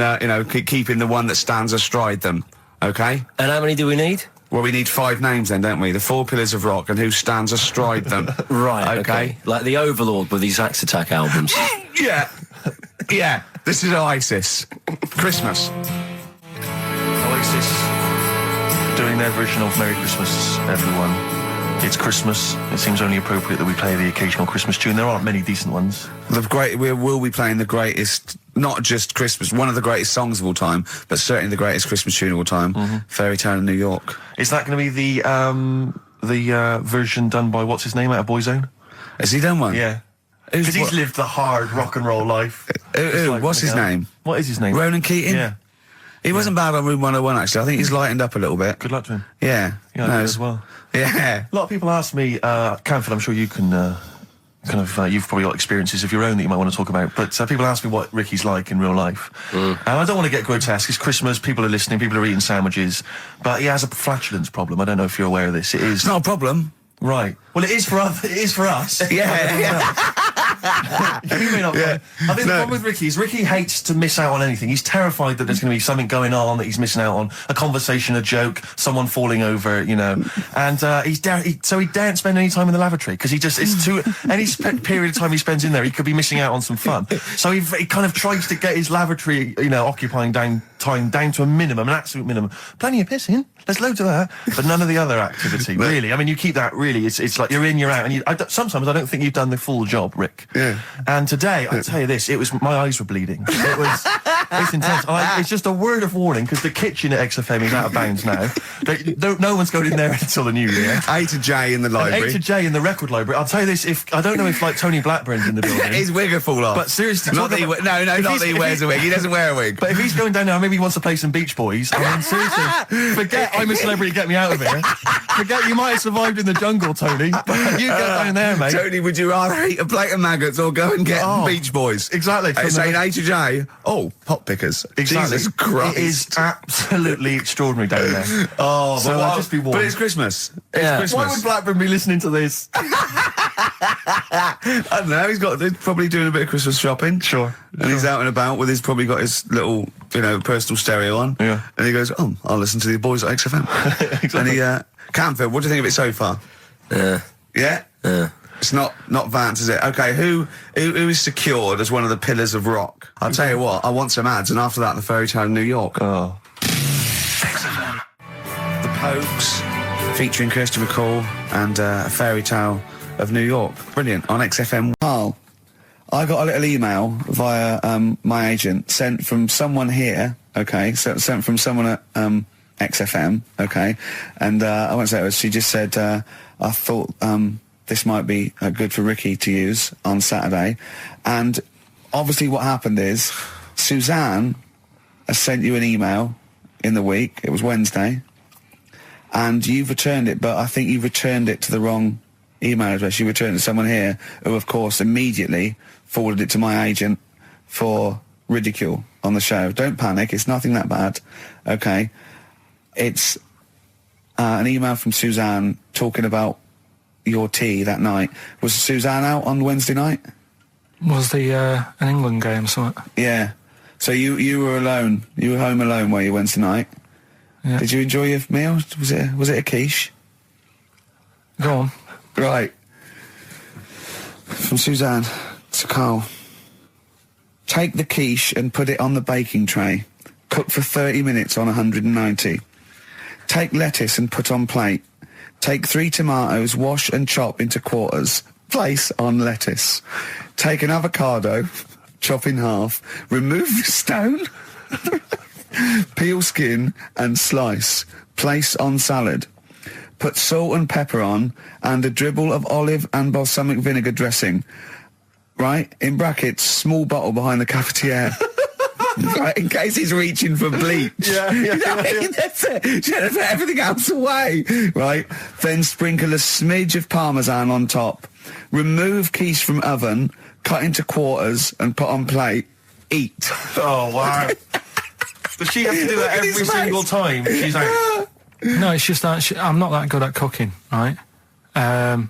S3: keeping the one that stands astride them. Okay?
S4: And how many do we need?
S3: Well, we need 5 names then, don't we? The 4 pillars of rock and who stands astride them.
S4: Right, okay. Like the Overlord with these Axe Attack albums.
S3: Yeah. Yeah. This is Oasis. Christmas.
S1: Oasis doing their version of Merry Christmas, everyone. It's Christmas. It seems only appropriate that we play the occasional Christmas tune. There aren't many decent ones.
S3: We will be playing the greatest, not just Christmas, one of the greatest songs of all time, but certainly the greatest Christmas tune of all time, Fairy Tale in New York.
S1: Is that going to be the version done by, what's his name, out of Boyzone?
S3: Has he done one?
S1: Yeah. Because he's lived the hard rock and roll life.
S3: What's his name?
S1: What is his name?
S3: Ronan Keating?
S1: Yeah.
S3: He wasn't bad on Room 101, actually. I think he's lightened up a little bit.
S1: Good luck to him.
S3: Yeah.
S1: Yeah, as well.
S3: Yeah.
S1: A lot of people ask me, Canfield, I'm sure you can, you've probably got experiences of your own that you might want to talk about, but people ask me what Ricky's like in real life. And I don't want to get grotesque. It's Christmas, people are listening, people are eating sandwiches, but he has a flatulence problem. I don't know if you're aware of this.
S3: It's not a problem.
S1: Right. Well, it is for us.
S3: Yeah.
S1: You may not. Yeah. I think the problem with Ricky is Ricky hates to miss out on anything. He's terrified that there's going to be something going on that he's missing out on, a conversation, a joke, someone falling over, and he daren't spend any time in the lavatory because any period of time he spends in there, he could be missing out on some fun. So he kind of tries to get his lavatory, occupying time down to a minimum, an absolute minimum. Plenty of pissing. There's loads of that, but none of the other activity. Really, I mean, you keep that. Really, it's like you're in, you're out, and sometimes I don't think you've done the full job, Rick.
S3: Yeah.
S1: And today, I tell you this, my eyes were bleeding. It's intense. It's just a word of warning because the kitchen at XFM is out of bounds now. No one's going in there until the new year.
S3: A to J in the library.
S1: A to J in the record library. I'll tell you this, I don't know if like Tony Blackburn's in the building.
S3: His wig will fall off.
S1: But seriously,
S3: not that he wears a wig. He doesn't wear a wig.
S1: But if he's going down now, maybe he wants to play some Beach Boys. I mean, seriously, forget I'm a celebrity, get me out of here. Forget you might have survived in the jungle, Tony. But you go down there, mate.
S3: Tony, would you rather eat a plate of maggots or go and get Beach Boys?
S1: Exactly.
S3: Saying A to J. Oh, pot pickers.
S1: Exactly.
S3: Jesus Christ.
S1: It is absolutely extraordinary down there.
S3: Oh,
S1: so I'll just be warned.
S3: But it's Christmas.
S4: Yeah.
S3: Christmas.
S1: Why would Blackburn be listening to this?
S3: I don't know. He's probably doing a bit of Christmas shopping.
S1: Sure.
S3: And he's out and about with probably got his little, personal stereo on.
S1: Yeah.
S3: And he goes, I'll listen to the boys at XFM. Exactly. And Canfield, what do you think of it so far?
S4: Yeah.
S3: Yeah?
S4: Yeah.
S3: It's not Vance, is it? Okay, who is secured as one of the pillars of rock? I'll tell you what, I want some ads, and after that, the Fairy Tale in New York.
S1: Oh.
S3: The Pogues, featuring Kirsty McCall, and a Fairy Tale of New York. Brilliant, on XFM. Carl, I got a little email via my agent, sent from someone here, okay, sent from someone at XFM, okay, and I won't say it was, she just said, I thought this might be good for Ricky to use on Saturday, and obviously what happened is Suzanne has sent you an email in the week, it was Wednesday, and you've returned it, but I think you've returned it to the wrong email address. You returned it to someone here who, of course, immediately forwarded it to my agent for ridicule on the show. Don't panic. It's nothing that bad. Okay. It's an email from Suzanne talking about your tea that night. Was Suzanne out on Wednesday night?
S2: Was the an England game or something?
S3: Yeah. So you were alone. You were home alone, were you, Wednesday night?
S2: Yeah.
S3: Did you enjoy your meal? Was it a quiche?
S2: Go on.
S3: Right. From Suzanne to Carl. Take the quiche and put it on the baking tray. Cook for 30 minutes on 190. Take lettuce and put on plate. Take 3 tomatoes, wash and chop into quarters. Place on lettuce. Take an avocado, chop in half. Remove the stone. Peel skin and slice. Place on salad. Put salt and pepper on and a dribble of olive and balsamic vinegar dressing. Right? In brackets, small bottle behind the cafetiere. Right, in case he's reaching for bleach.
S1: Yeah.
S3: That's it. Should have put everything else away. Right? Then sprinkle a smidge of parmesan on top. Remove quiche from oven, cut into quarters and put on plate. Eat.
S1: Oh, wow. Does she have to do that every single time? She's like...
S2: No, it's just that I'm not that good at cooking, right? And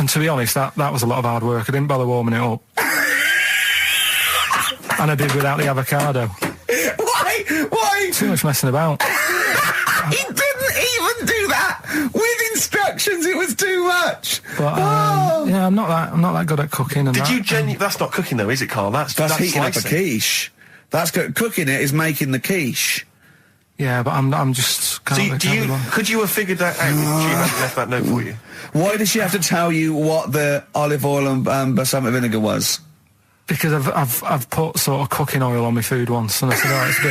S2: to be honest, that was a lot of hard work. I didn't bother warming it up. And I did without the avocado.
S3: Why?
S2: Too much messing about.
S3: He didn't even do that with instructions. It was too much.
S2: But yeah, I'm not that good at cooking. And
S1: Did you That's not cooking though, is it, Carl? That's
S3: heating up a
S1: slicing.
S3: quiche. That's cooking it is making the quiche.
S2: Yeah, but I'm just.
S1: Could you have figured that out if she hadn't left that note for you?
S3: Why did she have to tell you what the olive oil and balsamic vinegar was?
S2: Because I've put sort of cooking oil on my food once, and I said, oh, it's a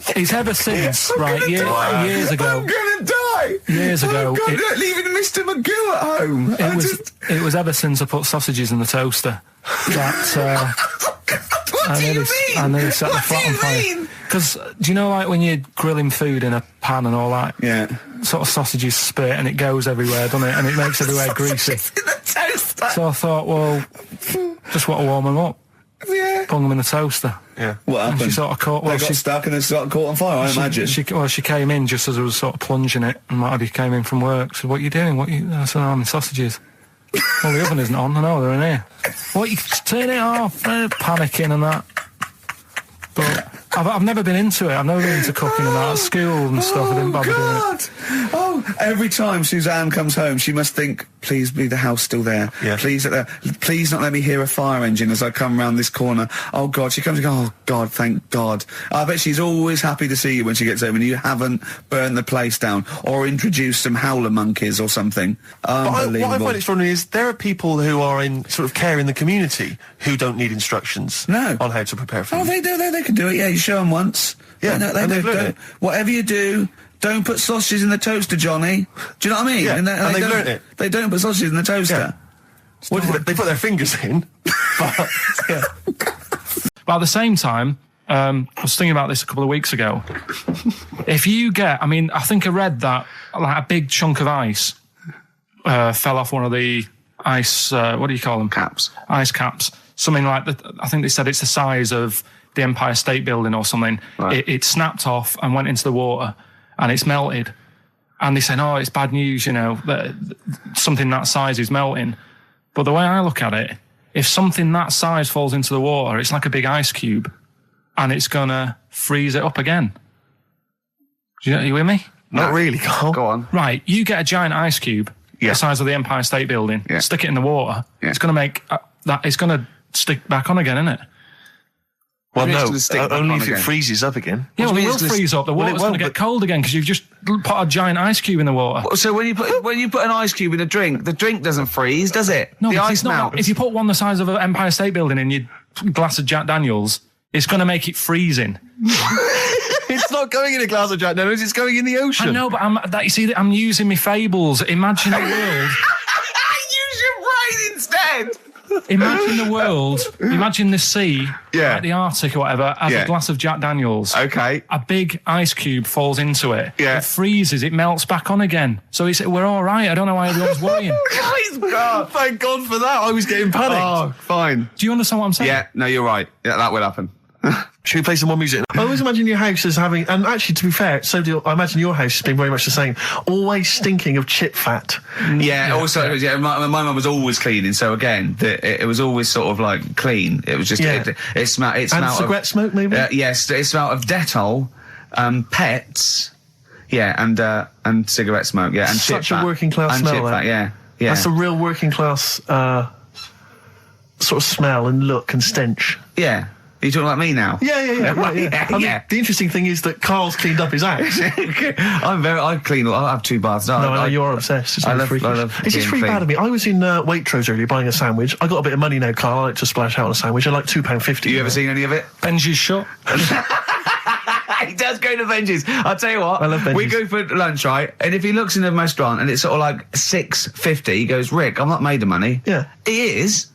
S2: bit. It's ever since, right? Years ago.
S3: I'm gonna die.
S2: Years ago,
S3: leaving Mr. Magoo at home.
S2: It was ever since I put sausages in the toaster that.
S3: What do you mean?
S2: I nearly set the flat on fire. Because do you know, like when you're grilling food in a pan and all that?
S3: Yeah.
S2: Sort of sausages spit and it goes everywhere, doesn't it? And it makes everywhere greasy.
S3: In the toaster.
S2: So I thought, well, just want to warm them up.
S3: Yeah.
S2: Bung them in the toaster.
S1: Yeah.
S3: What happened?
S2: And she sort of caught.
S3: They got stuck and they got caught on fire. I imagine.
S2: She came in just as I was sort of plunging it, and Marty came in from work. Said, "What are you doing? I said, I'm in sausages." Well, the oven isn't on. I know they're in here. What, you turn it off? Panicking and that. But I've never been into it. I've never been into cooking and that. At school and stuff, I didn't bother doing it.
S3: Oh, every time Suzanne comes home, she must think, please be the house still there.
S1: Yeah.
S3: Please not let me hear a fire engine as I come round this corner. Oh, God. She comes and goes, oh, God, thank God. I bet she's always happy to see you when she gets home and you haven't burned the place down or introduced some howler monkeys or something. Unbelievable.
S1: What I find extraordinary is there are people who are in sort of care in the community who don't need instructions on how to prepare food.
S3: Oh, they do. They can do it. Yeah, you show them once.
S1: Yeah,
S3: they do. Whatever you do, don't put sausages in the toaster, Johnny. Do you know what I mean?
S1: Yeah, and they've
S3: don't,
S1: learnt it.
S3: They don't put sausages in the toaster.
S1: Yeah. They put their fingers in. But, yeah.
S2: But at the same time, I was thinking about this a couple of weeks ago. If you get, I think I read that like a big chunk of ice fell off one of the ice, what do you call them?
S3: Caps.
S2: Ice caps. Something like that. I think they said it's the size of the Empire State Building or something.
S3: Right.
S2: It snapped off and went into the water and it's melted. And they said, oh, it's bad news, that something that size is melting. But the way I look at it, if something that size falls into the water, it's like a big ice cube and it's going to freeze it up again. Are you with me?
S1: Not really, Carl.
S3: Go on.
S2: Right, you get a giant ice cube the size of the Empire State Building, stick it in the water, it's going to make it's going to stick back on again, isn't it?
S1: Well, no, only if it freezes up again.
S2: Yeah, well, it will freeze up. The water's going to get cold again because you've just put a giant ice cube in the water.
S3: So when you put an ice cube in a drink, the drink doesn't freeze, does it?
S2: No,
S3: the ice melts.
S2: If you put one the size of an Empire State Building in your glass of Jack Daniels, it's going to make it freezing.
S1: It's not going in a glass of Jack Daniels, it's going in the ocean.
S2: I know, but I'm using my fables. Imagine a world.
S3: Use your brain instead.
S2: Imagine the world, imagine the sea, like the Arctic or whatever, has a glass of Jack Daniels.
S6: Okay.
S2: A big ice cube falls into it.
S6: Yeah.
S2: It freezes, it melts back on again. So we're all right. I don't know why everyone's worrying.
S1: God, thank God for that. I was getting panicked.
S6: Oh, fine.
S2: Do you understand what I'm saying?
S6: Yeah, no, you're right. Yeah, that will happen.
S1: Should we play some more music? I always imagine your house as having, and actually, to be fair, I imagine your house has been very much the same. Always stinking of chip fat.
S6: Yeah. Also, my mum was always cleaning. So again, it was always sort of like clean. It was just it smelled. It smelled
S1: and cigarette smoke, maybe.
S6: Yes, it smelled of Dettol, pets. Yeah, and cigarette smoke. Yeah, and
S1: such
S6: chip
S1: a
S6: fat.
S1: working class
S6: and
S1: smell.
S6: Chip fat, yeah.
S1: That's a real working class sort of smell and look and stench.
S6: Yeah. Are you talking about me now?
S1: Yeah. I mean, the interesting thing is that Carl's cleaned up his house.
S6: I clean. I have 2 baths.
S1: No, I know you're obsessed. It's
S6: I love
S1: It's just really bad of me. I was in Waitrose earlier buying a sandwich. I got a bit of money now, Carl. I like to splash out on a sandwich. I like £2.50.
S6: You ever seen any of it?
S2: Benji's shop.
S6: He does go to Benji's. I'll tell you what.
S1: I love Benji's.
S6: We go for lunch, right? And if he looks in a restaurant and it's sort of like $6.50, he goes, Rick, I'm not made of money.
S1: Yeah.
S6: He is.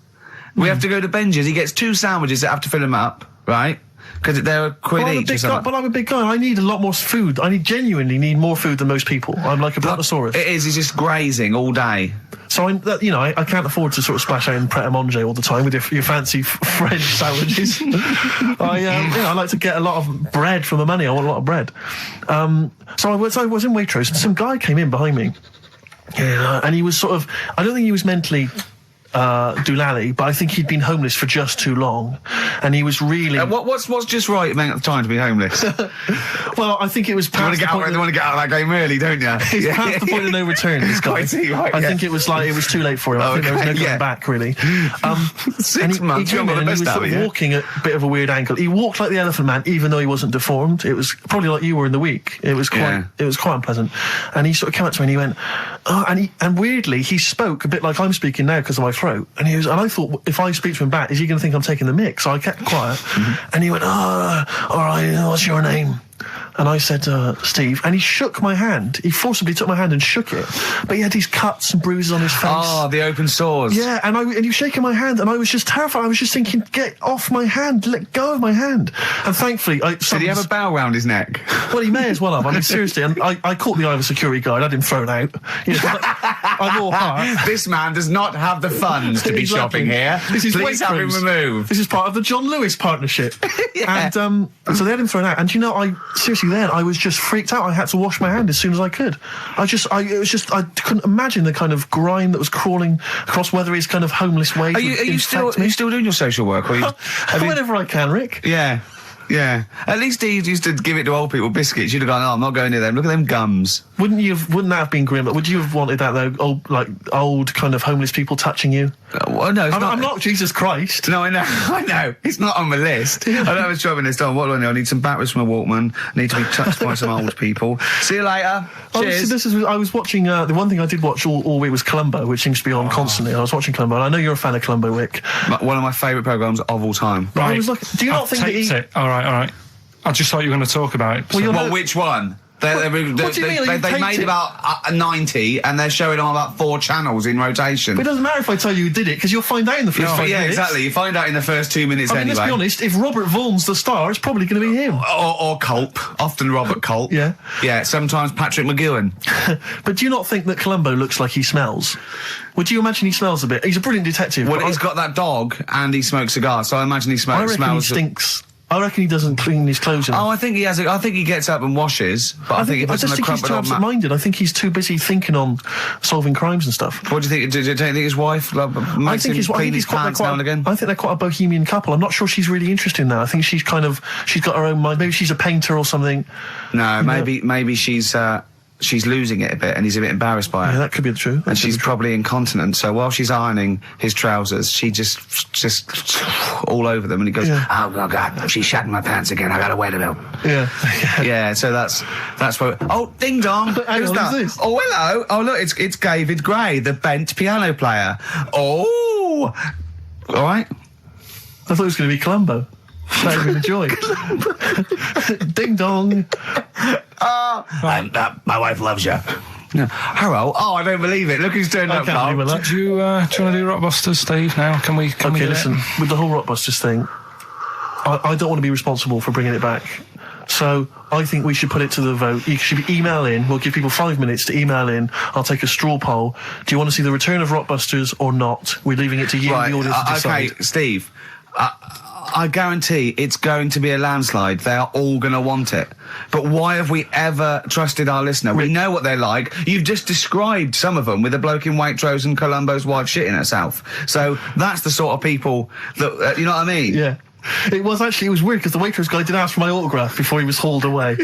S6: We have to go to Benji's. He gets 2 sandwiches that have to fill him up, right? Because they're a quid each.
S1: But I'm a big guy. I need a lot more food. I genuinely need more food than most people. I'm like a brontosaurus.
S6: It is. He's just grazing all day.
S1: So I can't afford to sort of splash out in Pret a Manger all the time with your fancy French sandwiches. I like to get a lot of bread for my money. I want a lot of bread. So I was in Waitrose, and some guy came in behind me. And he was sort of, I don't think he was mentally doolally, but I think he'd been homeless for just too long, and he was really.
S6: What's just right amount of time to be homeless?
S1: Well, I think it was.
S6: You want to get out of that game early, don't you?
S1: He's past the point of no return. This guy. I think it was too late for him. I think there was no going back really.
S6: 6 months.
S1: He came in and he was sort of walking at a bit of a weird angle. He walked like the Elephant Man, even though he wasn't deformed. It was probably like you were in the week. It was quite unpleasant. And he sort of came up to me and he went, and weirdly he spoke a bit like I'm speaking now because of my throat. And I thought, if I speak to him back, is he going to think I'm taking the mick? So I kept quiet. And he went, all right, what's your name? And I said, Steve. And he shook my hand. He forcibly took my hand and shook it. But he had these cuts and bruises on his face.
S6: Oh, the open sores.
S1: Yeah, and he was shaking my hand, and I was just terrified. I was just thinking, get off my hand, let go of my hand. And thankfully,
S6: did he have a bow round his neck?
S1: Well, he may as well have. I mean, seriously, and I caught the eye of a security guard. I had him thrown out. I'm all heart.
S6: This man does not have the funds to be shopping here. Please have him removed.
S1: This is part of the John Lewis partnership.
S6: Yeah.
S1: And so they had him thrown out. And then I was just freaked out. I had to wash my hand as soon as I could. I couldn't imagine the kind of grime that was crawling across Weatherby's kind of homeless ways.
S6: Are you still doing your social work? Or
S1: whenever I can, Rick.
S6: Yeah. Yeah. At least he used to give it to old people biscuits. You'd have gone, I'm not going near them. Look at them gums.
S1: Wouldn't that have been grim? Would you have wanted that though? Old kind of homeless people touching you?
S6: Well, no,
S1: I'm not Jesus Christ.
S6: No, I know. It's not on the list. I was driving this down. What do I know? I need some batteries from a Walkman. I need to be touched by some old people. See you later. Cheers.
S1: I was watching, the one thing I did watch all week was Columbo, which seems to be on constantly. I was watching Columbo, and I know you're a fan of Columbo, Rick.
S6: One of my favourite programmes of all time.
S2: Right.
S1: I was like, do you not think that he...
S2: All right. I just thought you were going to talk about it.
S6: Well, which one? They made about 90, and they're showing on about 4 channels in rotation.
S1: But it doesn't matter if I tell you who did it, because you'll find out in the first 5 minutes.
S6: Yeah, exactly. You find out in the first 2 minutes anyway.
S1: Let's be honest, if Robert Vaughan's the star, it's probably going to be him.
S6: Or Culp. Often Robert Culp.
S1: Yeah.
S6: Yeah, sometimes Patrick McGowan.
S1: But do you not think that Columbo looks like he smells? Would you imagine he smells a bit? He's a brilliant detective.
S6: Well, he's got that dog, and he smokes cigars, so I imagine he smells...
S1: I reckon he stinks... I reckon he doesn't clean his clothes enough.
S6: Oh, I think he has. I think he gets up and washes, but I think he puts on a
S1: he's too absent-minded. I think he's too busy thinking on solving crimes and stuff.
S6: What do you think? Do you think his wife makes him clean his pants now and again?
S1: I think they're quite a bohemian couple. I'm not sure she's really interested in that. I think she's got her own mind. Maybe she's a painter or something.
S6: No, maybe she's losing it a bit, and he's a bit embarrassed by it.
S1: Yeah, that could be the truth.
S6: And she's probably incontinent, so while she's ironing his trousers, she just all over them, and he goes, "Oh God, she's shatting my pants again. I gotta wear them out."
S1: Yeah.
S6: Yeah. So that's what. Oh, ding dong! Who's that?
S1: Who's this?
S6: Oh, hello. Oh, look, it's David Gray, the bent piano player. Oh, all right.
S1: I thought it was going to be Columbo. That would be the joy. Ding dong.
S6: My wife loves you. No. Harold, I don't believe it. Look who's turned up, Carl.
S2: Do you want to do Rockbusters, Steve, now? Can we do
S1: listen, with the whole Rockbusters thing, I don't want to be responsible for bringing it back. So I think we should put it to the vote. You should email in. We'll give people 5 minutes to email in. I'll take a straw poll. Do you want to see the return of Rockbusters or not? We're leaving it to you, the audience, to decide.
S6: Okay, Steve. I guarantee it's going to be a landslide. They are all going to want it. But why have we ever trusted our listener? We know what they're like. You've just described some of them with a bloke in Waitrose and Columbo's wife shitting herself. So that's the sort of people that, you know what I mean?
S1: Yeah. It was weird because the Waitrose guy did ask for my autograph before he was hauled away.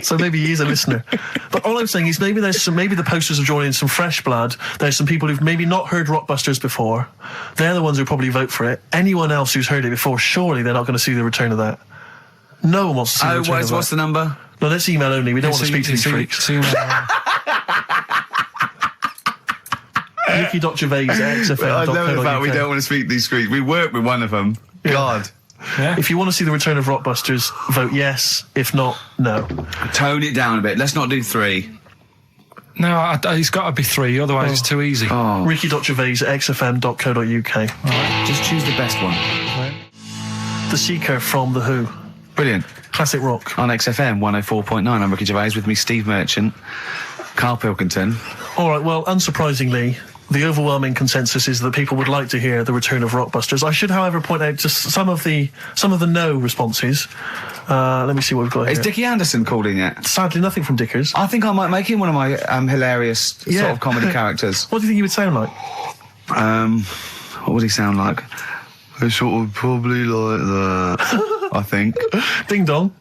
S1: So maybe he is a listener. But all I'm saying is maybe the posters have drawn in some fresh blood. There's some people who've maybe not heard Rockbusters before. They're the ones who probably vote for it. Anyone else who's heard it before, surely they're not going to see the return of that. No one wants to see the return of that.
S6: What's the number?
S1: No, let's email only. We don't want to speak to these freaks. Ricky.Gervais@xfm.co.uk.
S6: I love the fact we don't want to speak to these freaks. We work with one of them.
S1: Yeah.
S6: God.
S2: Yeah.
S1: If you want to see the return of Rockbusters, vote yes. If not, no.
S6: Tone it down a bit. Let's not do 3.
S2: No, he's got to be 3, otherwise it's too easy.
S6: Oh.
S1: Ricky.Gervais@xfm.co.uk.
S6: Right. Just choose the best one.
S2: Right.
S1: The Seeker from The Who.
S6: Brilliant.
S1: Classic rock.
S6: On XFM 104.9, I'm Ricky Gervais, with me Steve Merchant, Karl Pilkington.
S1: All right, well, unsurprisingly, the overwhelming consensus is that people would like to hear the return of Rockbusters. I should, however, point out just some of the no responses. Let me see what we've got here.
S6: Is Dickie Anderson called in yet?
S1: Sadly, nothing from Dickers.
S6: I think I might make him one of my hilarious sort of comedy characters.
S1: What do you think he would sound like?
S6: What would he sound like? Sort of probably like that, I think.
S1: Ding dong.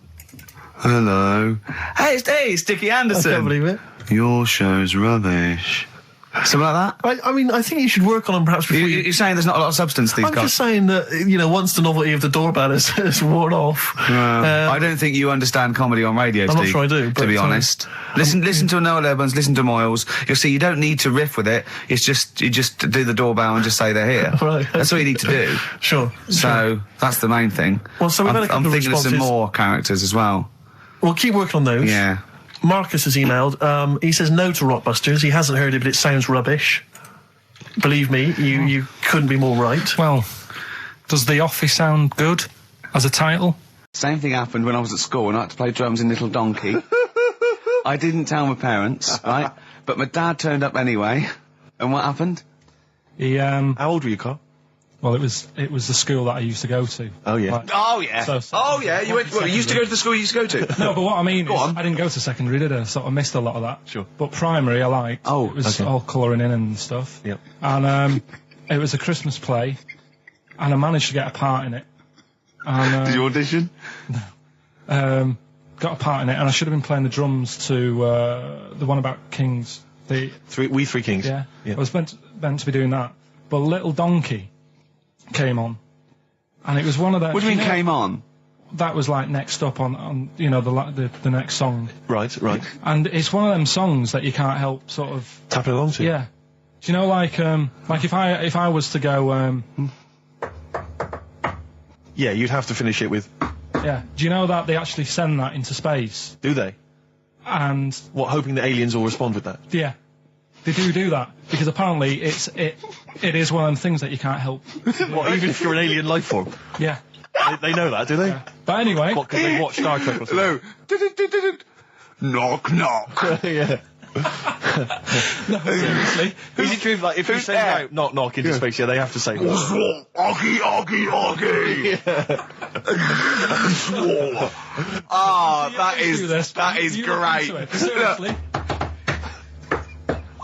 S6: Hello. Hey, it's Dickie Anderson.
S1: I can't believe it.
S6: Your show's rubbish. Something like that?
S1: I mean, I think you should work on them perhaps before
S6: You're saying there's not a lot of substance these
S1: I'm
S6: guys?
S1: just saying that, once the novelty of the doorbell has worn off.
S6: I don't think you understand comedy on radio, Steve.
S1: I'm not sure I do,
S6: to be honest. Listen to Noel Evans, listen to Moyles. You'll see you don't need to riff with it. It's just, you just do the doorbell and just say they're here.
S1: Right.
S6: That's all you need to do.
S1: Sure.
S6: So, that's the main thing.
S1: Well, so we've had a couple
S6: I'm
S1: of
S6: thinking of some
S1: responses.
S6: more characters as well.
S1: We'll keep working on those.
S6: Yeah.
S1: Marcus has emailed. He says no to Rockbusters. He hasn't heard it, but it sounds rubbish. Believe me, you couldn't be more right.
S2: Well, does The Office sound good as a title?
S6: Same thing happened when I was at school and I had to play drums in Little Donkey. I didn't tell my parents, right? But my dad turned up anyway. And what happened?
S2: He,
S1: How old were you, Carl?
S2: Well, it was the school that I used to go to.
S1: Oh, yeah.
S2: Like,
S6: Oh, yeah. You used to go to the school you used to go to?
S2: No, but what I mean is,
S6: on.
S2: I didn't go to secondary, did I? Sort of missed a lot of that.
S1: Sure.
S2: But primary, I liked.
S1: Oh,
S2: it was
S1: okay.
S2: all colouring in and stuff.
S1: Yep.
S2: And it was a Christmas play, and I managed to get a part in it. And,
S6: Did you audition?
S2: got a part in it, and I should have been playing the drums to the one about Kings. We
S1: Three Kings.
S2: Yeah. I was meant to be doing that, but Little Donkey came on, and it was one of those.
S6: What do you mean came on?
S2: That was like next up on the next song.
S1: Right.
S2: And it's one of them songs that you can't help sort of
S1: Tapping along to.
S2: Yeah. Do you know, like if I was to go
S1: Yeah, you'd have to finish it with.
S2: yeah. Do you know that they actually send that into space?
S1: Do they?
S2: And
S1: What, hoping that aliens will respond with that?
S2: yeah, they do that because apparently it is one of them things that you can't help.
S1: What, even if you're an alien life form?
S2: Yeah.
S1: They know that, do they?
S2: But anyway,
S1: What, because they watch Star Trek or something?
S6: Hello. Knock, knock.
S1: Yeah.
S2: no, seriously.
S1: Is it true, like, if you send out knock knock into space, they have to say that?
S6: Oggy, oggy, oggy. Ah, that is
S2: You look
S6: great.
S2: into it. Seriously.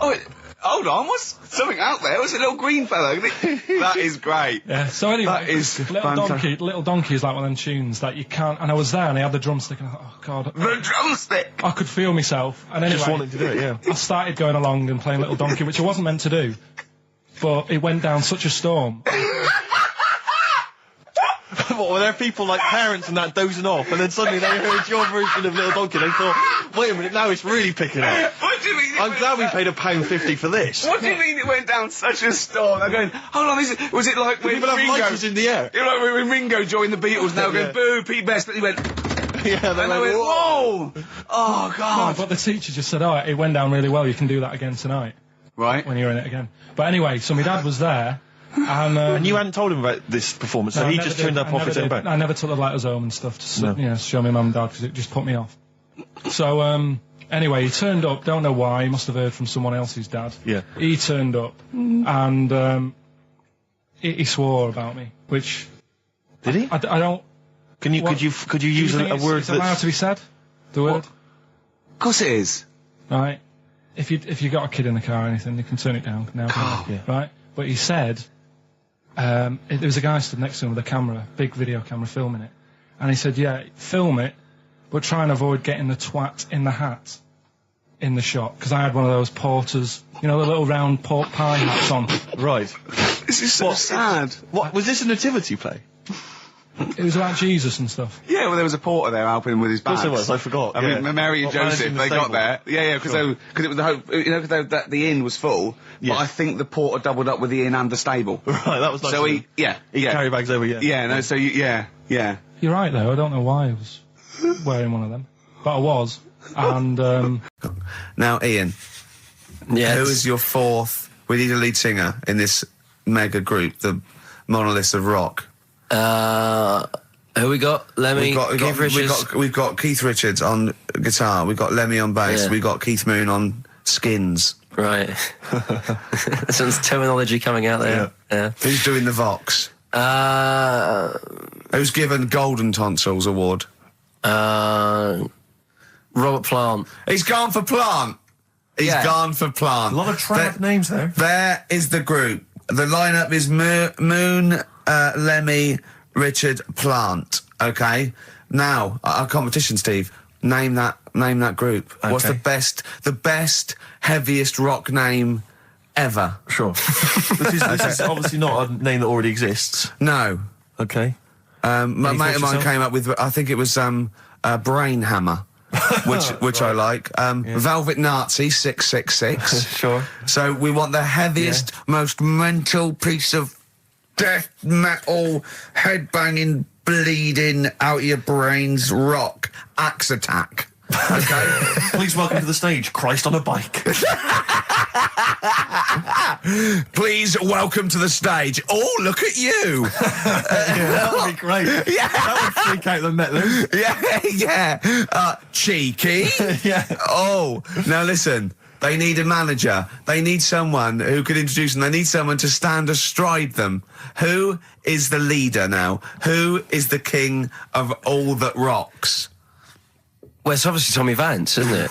S6: Oh, hold on, what's something out there? What's a little green fellow? That is great.
S2: Yeah, so anyway,
S6: That is
S2: Little Donkey is like one of them tunes that you can't, and I was there and I had the drumstick and I thought, oh god.
S6: The drumstick!
S2: I could feel myself, and anyway,
S1: Just wanted to do it, yeah.
S2: I started going along and playing Little Donkey, which I wasn't meant to do, but it went down such a storm.
S1: What, were there people like parents and that dozing off, and then suddenly they heard your version of Little Donkey, they thought, wait a minute, now it's really picking up.
S6: What do you mean?
S1: I'm glad we paid £1.50 for this.
S6: What do you mean it went down such a storm? I'm going, hold on, was it like when
S1: People have
S6: Ringo...
S1: lighters in the air.
S6: You know, when Ringo joined the Beatles, now
S1: Yeah.
S6: going, boo, Pete Best, but he went...
S1: Yeah, they
S6: went, whoa! Oh, God.
S2: No, but the teacher just said, it went down really well, you can do that again tonight.
S6: Right.
S2: When you're in it again. But anyway, so my dad was there, and
S1: you hadn't told him about this performance, so he just turned up off his own back?
S2: I never took the letters home and stuff to show my mum and dad, because it just put me off. So, anyway, he turned up, don't know why, he must have heard from someone else's dad.
S1: Yeah.
S2: He turned up, and he swore about me, which...
S1: Did he?
S2: I don't...
S1: Could you use a word
S2: that's allowed to be said? The word?
S6: Of course it is.
S2: Right. If you got a kid in the car or anything, you can turn it down now.
S1: Yeah.
S2: Right. But he said, there was a guy stood next to him with a camera, big video camera, filming it, and he said, "Yeah, film it, but try and avoid getting the twat in the hat in the shot, because I had one of those porters, the little round pork pie hats on."
S1: Right.
S6: This is so sad.
S1: What was this a nativity play?
S2: It was about Jesus and stuff.
S6: Yeah, well, there was a porter there helping him with his bags.
S1: Of course it was, I forgot.
S6: I mean, Mary and Joseph, they got there. Yeah, because it was the hope, because the inn was full, but I think the porter doubled up with the inn and the stable.
S1: Right, that was nice.
S6: So he
S1: carry bags over,
S6: yeah.
S2: You're right, though, I don't know why I was wearing one of them, but I was, and,
S3: Now, Ian.
S4: Yes.
S3: Who is your fourth? We need a lead singer in this mega group, the Monoliths of Rock.
S4: Who we got? Lemmy, Keith Richards.
S3: We've got Keith Richards on guitar. We've got Lemmy on bass.
S4: Yeah.
S3: We've got Keith Moon on skins.
S4: Right. Some terminology coming out there. Yeah.
S3: Who's doing the Vox? Who's given Golden Tonsils Award?
S4: Robert Plant.
S3: He's gone for Plant. He's gone for Plant.
S1: A lot of trad names there.
S3: There is the group. The lineup is Moon, Lemmy, Richard, Plant. Okay. Now our competition, Steve. Name that group. Okay. What's the best, heaviest rock name ever?
S1: Sure. this is obviously not a name that already exists.
S3: No.
S1: Okay.
S3: My mate of mine came up with, I think it was Brain Hammer. which I like. Velvet Nazi 666.
S1: Sure.
S3: So we want the heaviest, most mental piece of death metal, headbanging, bleeding out your brains rock. Axe Attack. Okay.
S1: Please welcome to the stage, Christ on a bike.
S3: Please welcome to the stage. Oh, look at you.
S1: That would be great.
S3: Yeah.
S1: That would freak out the metalers.
S3: Yeah. Cheeky.
S1: Yeah.
S3: Oh, now listen. They need a manager. They need someone who could introduce them. They need someone to stand astride them. Who is the leader now? Who is the king of all that rocks?
S4: Well, it's obviously Tommy Vance, isn't it?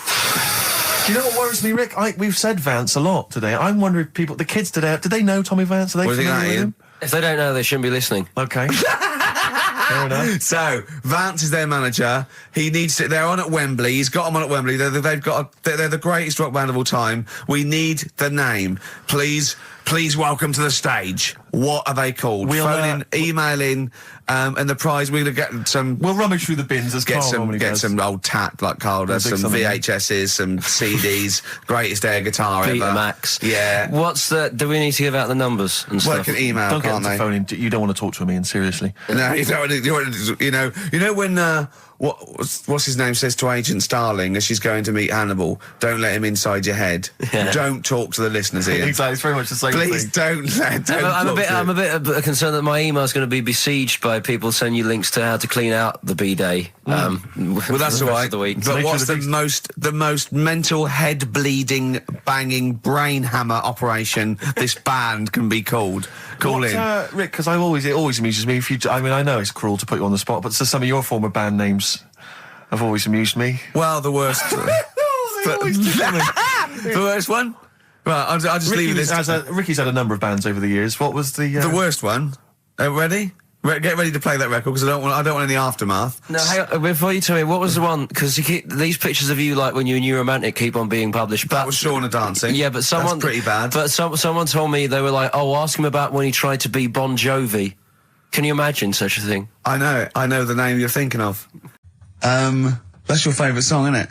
S1: Do you know what worries me, Rick? We've said Vance a lot today. I'm wondering if the kids today, do they know Tommy Vance? Are they familiar with him?
S4: If they don't know, they shouldn't be listening.
S1: Okay. Fair enough.
S3: So, Vance is their manager. He needs to, they're on at Wembley. He's got them on at Wembley. They're the greatest rock band of all time. We need the name. Please welcome to the stage. What are they called? Phone in, email in, and the prize, we're going to get some...
S1: We'll rummage through the bins as Carl normally does.
S3: Get some old tat like Carl does, some VHSs, some CDs, greatest air guitar ever.
S4: Betamax.
S3: Yeah.
S4: Do we need to give out the numbers and stuff?
S3: Well, can email,
S1: don't
S3: can't
S1: get
S3: they?
S1: Phone in. You don't want to talk to him, Ian, seriously.
S3: No, you know when what's his name says to Agent Starling as she's going to meet Hannibal, don't let him inside your head. Yeah. Don't talk to the listeners, Ian.
S1: Exactly, it's very much the same thing.
S3: Please don't.
S4: I'm a bit concerned that my email is going to be besieged by people sending you links to how to clean out the B-Day.
S3: Well, that's all right. But what's the most mental, head bleeding, banging, brain hammer operation this band can be called? Call in,
S1: Rick. Because it always amuses me. I know it's cruel to put you on the spot, but some of your former band names have always amused me.
S3: Well, the worst. The worst one. Right, I'll just leave this.
S1: Ricky's had a number of bands over the years. What was the
S3: worst one? Ready? Get ready to play that record because I don't want any aftermath.
S4: No, hang on, before you tell me, what was the one? Because these pictures of you, like when you're New Romantic, keep on being published.
S3: That was Shauna dancing.
S4: Yeah, but
S3: that's pretty bad.
S4: But someone told me they were like, "Oh, ask him about when he tried to be Bon Jovi." Can you imagine such a thing?
S3: I know the name you're thinking of. That's your favourite song, isn't it?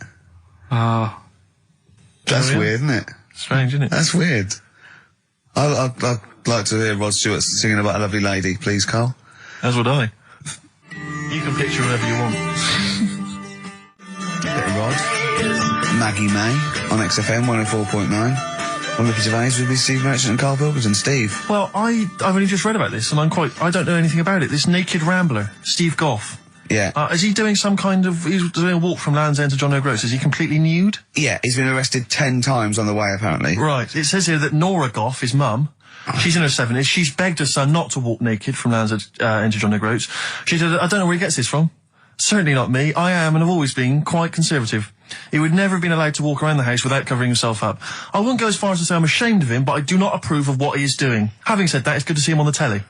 S3: That's weird, isn't it?
S1: Strange, isn't it?
S3: That's weird. I'd like to hear Rod Stewart singing about a lovely lady, please, Carl.
S1: As would I. You can picture whatever you want.
S3: bit of Rod. Maggie May on XFM 104.9. On Ricky Gervais with me, Steve Merchant and Karl Pilkington. Steve.
S1: Well, I've only just read about this, and I don't know anything about it. This naked rambler, Steve Goff.
S3: Yeah.
S1: Is he doing some kind of, he's doing a walk from Land's End to John O'Groats? Is he completely nude?
S3: Yeah, he's been arrested 10 times on the way, apparently.
S1: Right. It says here that Nora Goff, his mum, she's in her 70s, she's begged her son not to walk naked from Land's End to John O'Groats. She said, I don't know where he gets this from. Certainly not me. I am and have always been quite conservative. He would never have been allowed to walk around the house without covering himself up. I wouldn't go as far as to say I'm ashamed of him, but I do not approve of what he is doing. Having said that, it's good to see him on the telly.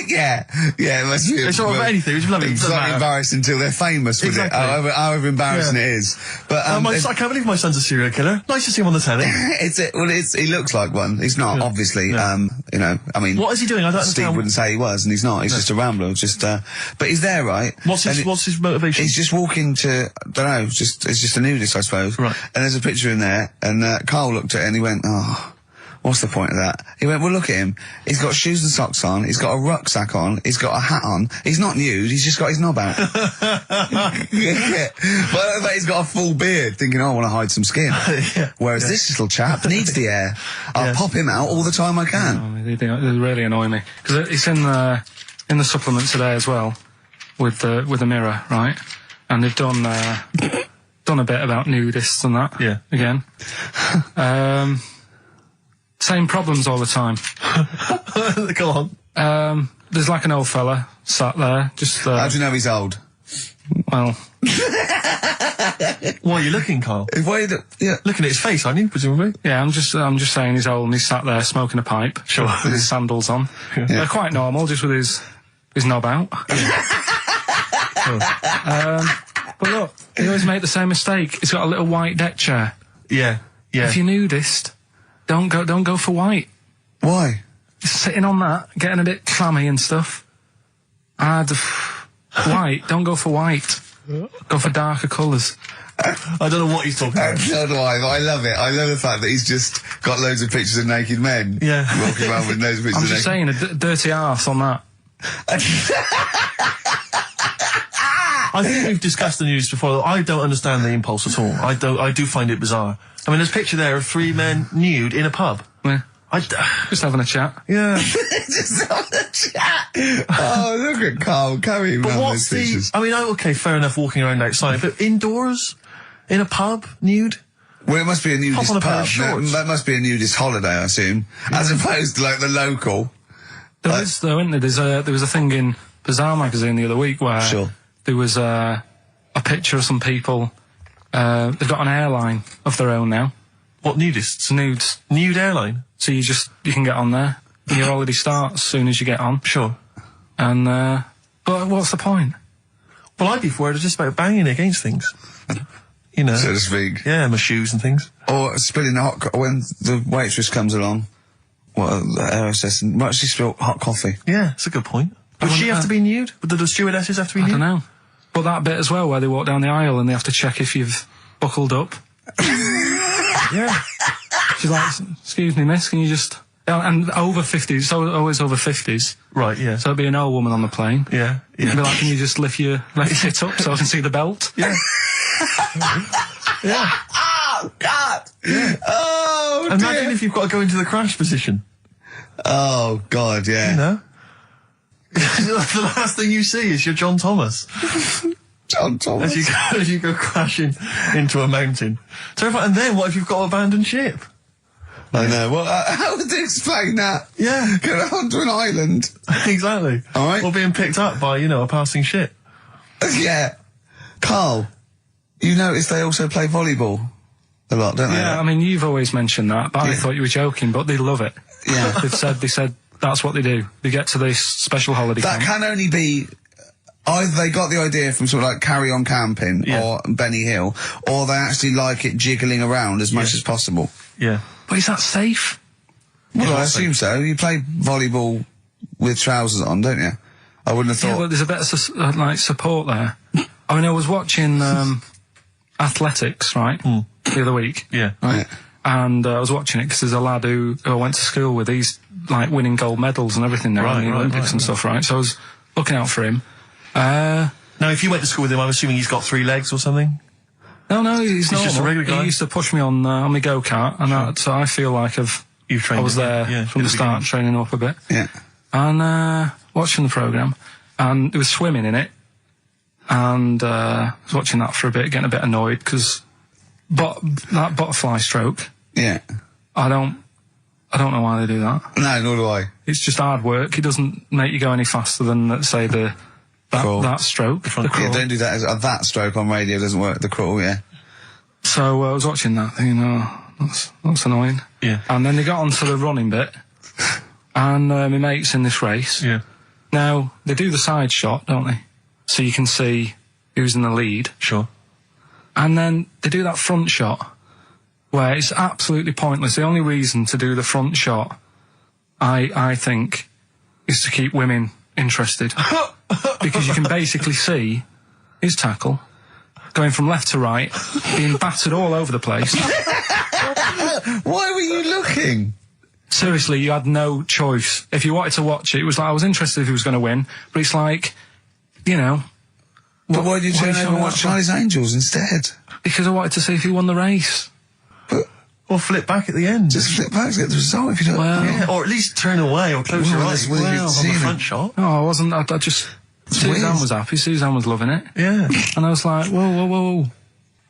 S3: yeah, it must be.
S1: It's not about anything. It's lovely.
S3: It's not embarrassing until they're famous with
S1: exactly.
S3: it. However embarrassing it is. But
S1: I can't believe my son's a serial killer. Nice to see him on the telly.
S3: He looks like one. He's not, obviously.
S1: Yeah.
S3: You know, I mean,
S1: what is he doing? I don't understand.
S3: Steve wouldn't say he was, and he's not. He's just a rambler. But he's there, right?
S1: What's his motivation?
S3: He's just walking to, don't know, it's just a nudist, I suppose.
S1: Right.
S3: And there's a picture in there, and Karl looked at it and he went, oh. What's the point of that? He went, well, look at him. He's got shoes and socks on. He's got a rucksack on. He's got a hat on. He's not nude. He's just got his knob out. Yeah. But he's got a full beard, thinking, oh, I want to hide some skin. Whereas this little chap needs the air. I'll pop him out all the time I can.
S2: They really annoy me. Because it's in the supplement today as well, with the Mirror, right? And they've done a bit about nudists and that.
S1: Yeah.
S2: Again. Same problems all the time.
S1: Go on.
S2: There's like an old fella sat there, just...
S3: How do you know he's old?
S2: Well...
S1: Why are you looking, Karl? Looking at his face, aren't you, presumably?
S2: Yeah, I'm just saying he's old and he's sat there smoking a pipe.
S1: Sure.
S2: With his sandals on. Yeah. They're quite normal, just with his knob out. But look, he always make the same mistake. He's got a little white deck chair.
S1: Yeah.
S2: If you're nudist... Don't go for white.
S3: Why?
S2: Sitting on that, getting a bit clammy and stuff. White, don't go for white. Go for darker colours.
S1: I don't know what he's talking about.
S3: So do I, but I love it. I love the fact that he's just got loads of pictures of naked men.
S1: Yeah.
S3: Walking around with loads of pictures
S2: I'm just saying, a dirty arse on that.
S1: I think we've discussed the news before. I don't understand the impulse at all. I do find it bizarre. I mean, there's a picture there of 3 men nude in a pub.
S2: Yeah. Just having a chat.
S1: Yeah.
S3: Just having a chat. Oh, look at Karl carrying around those pictures.
S1: I mean, okay, fair enough walking around outside, but indoors? In a pub? Nude?
S3: Well, it must be a nudist
S1: Pop on a
S3: pub.
S1: pair of shorts.
S3: That must be a nudist holiday, I assume. Yeah. As opposed to, like, the local.
S2: There is, though, isn't there? There was a thing in Bazaar magazine the other week where there was a picture of some people. They've got an airline of their own now.
S1: What, nudists?
S2: Nudes.
S1: Nude airline?
S2: So you can get on there. And your holiday starts as soon as you get on.
S1: Sure.
S2: And, but what's the point?
S1: Well, I'd be worried just about banging against things. You know.
S3: So to speak.
S1: Yeah, my shoes and things.
S3: Or spilling when the waitress comes along. The aerostess, might she spill hot coffee?
S1: Yeah, it's a good point. Would she have to be nude? Would the stewardesses have to be nude?
S2: I don't know. But that bit as well, where they walk down the aisle and they have to check if you've buckled up.
S1: Yeah.
S2: She's like, excuse me, miss, can you just... And over 50s, it's always over 50s.
S1: Right, yeah.
S2: So it'd be an old woman on the plane.
S1: Yeah, yeah.
S2: It'd be like, can you just lift your tit up so I can see the belt?
S1: Yeah. Yeah.
S3: Oh, God! Yeah. Oh,
S1: imagine if you've got to go into the crash position.
S3: Oh, God, yeah.
S1: You know? The last thing you see is your John Thomas.
S3: John Thomas.
S1: As you go crashing into a mountain. Terrifying. And then what if you've got to abandon ship?
S3: I know. Well, how would they explain that?
S1: Yeah.
S3: Go onto an island.
S1: Exactly.
S3: All right.
S1: Or being picked up by, a passing ship.
S3: Yeah. Karl, you notice they also play volleyball a lot, don't they?
S2: Yeah, I mean, you've always mentioned that, but I thought you were joking, but they love it.
S3: Yeah.
S2: They said that's what they do. They get to this special holiday
S3: That
S2: camp.
S3: can only be... Either they got the idea from sort of like Carry On Camping or Benny Hill, or they actually like it jiggling around as much as possible.
S1: Yeah.
S2: But is that safe?
S3: Well, I assume so. You play volleyball with trousers on, don't you? I wouldn't have thought...
S2: Yeah, but there's a bit of support there. I mean, I was watching athletics, right, the other week.
S1: Yeah.
S2: Right?
S3: Yeah.
S2: And I was watching it because there's a lad who I went to school with. He's, winning gold medals and everything now in the Olympics and stuff, right? So I was looking out for him.
S1: Now, if you went to school with him, I'm assuming he's got 3 legs or something?
S2: No, he's normal.
S1: just a regular guy.
S2: He used to push me on my go-kart, and so I feel like I was there from the start, training up a bit.
S3: Yeah.
S2: And watching the programme, and there was swimming in it, and I was watching that for a bit, getting a bit annoyed, because that butterfly stroke,
S3: Yeah.
S2: I don't know why they do that.
S3: No, nor do I.
S2: It's just hard work. It doesn't make you go any faster than, let's say, that stroke. The crawl.
S3: Yeah, don't do that. That stroke on radio doesn't work. The crawl, yeah.
S2: So I was watching that, thinking, that's annoying.
S1: Yeah.
S2: And then they got onto the running bit, and my mate's in this race.
S1: Yeah.
S2: Now, they do the side shot, don't they? So you can see who's in the lead.
S1: Sure.
S2: And then they do that front shot, where it's absolutely pointless. The only reason to do the front shot, I think, is to keep women interested. Because you can basically see his tackle going from left to right, being battered all over the place.
S3: Why were you looking?
S2: Seriously, you had no choice. If you wanted to watch it, it was like, I was interested if he was going to win, but it's like, you know...
S3: But why did you turn over and watch Charlie's Angels instead?
S2: Because I wanted to see if he won the race.
S1: Or flip back at the end.
S3: Just flip back to get the result if you don't...
S2: Well...
S1: Yeah, or at least turn away or close your eyes on the front shot.
S2: No, I wasn't. I just... Suzanne was happy. Suzanne was loving it.
S1: Yeah.
S2: And I was like, whoa.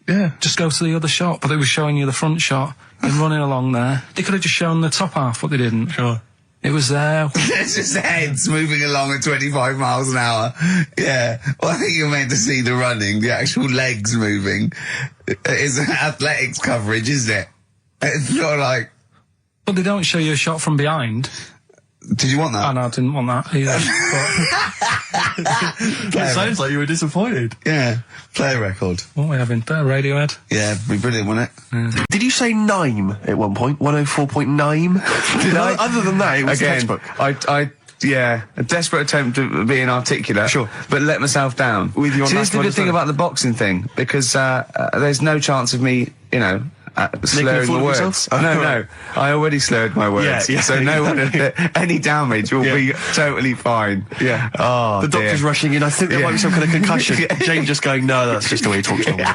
S1: Yeah.
S2: Just go to the other shot. But they were showing you the front shot and running along there. They could have just shown the top half, but they didn't.
S1: Sure.
S2: It was there.
S3: It's just heads moving along at 25 miles an hour. Yeah. Well, I think you're meant to see the running, the actual legs moving. It's athletics coverage, isn't it? It's not like...
S2: But they don't show you a shot from behind.
S3: Did you want that?
S2: Oh, no, I didn't want that either.
S1: It sounds like you were disappointed.
S3: Yeah. Play a record.
S2: What are we having? Better Radiohead?
S3: Yeah, be brilliant, wouldn't it?
S1: Yeah. Did you say Nime at one point? 104.9?
S6: Did I?
S1: Other than that, it was textbook.
S6: Yeah, a desperate attempt at being articulate.
S1: Sure.
S6: But let myself down.
S1: With your
S6: See, this is the good thing about the boxing thing, because there's no chance of me, slurring the words.
S1: Oh,
S6: no. I already slurred my words.
S1: Yeah,
S6: so no one, any damage will be totally fine.
S1: Yeah.
S6: Oh,
S1: the doctor's rushing in. I think there might be some kind of concussion. Jane just going, no, that's just the way he talks normally.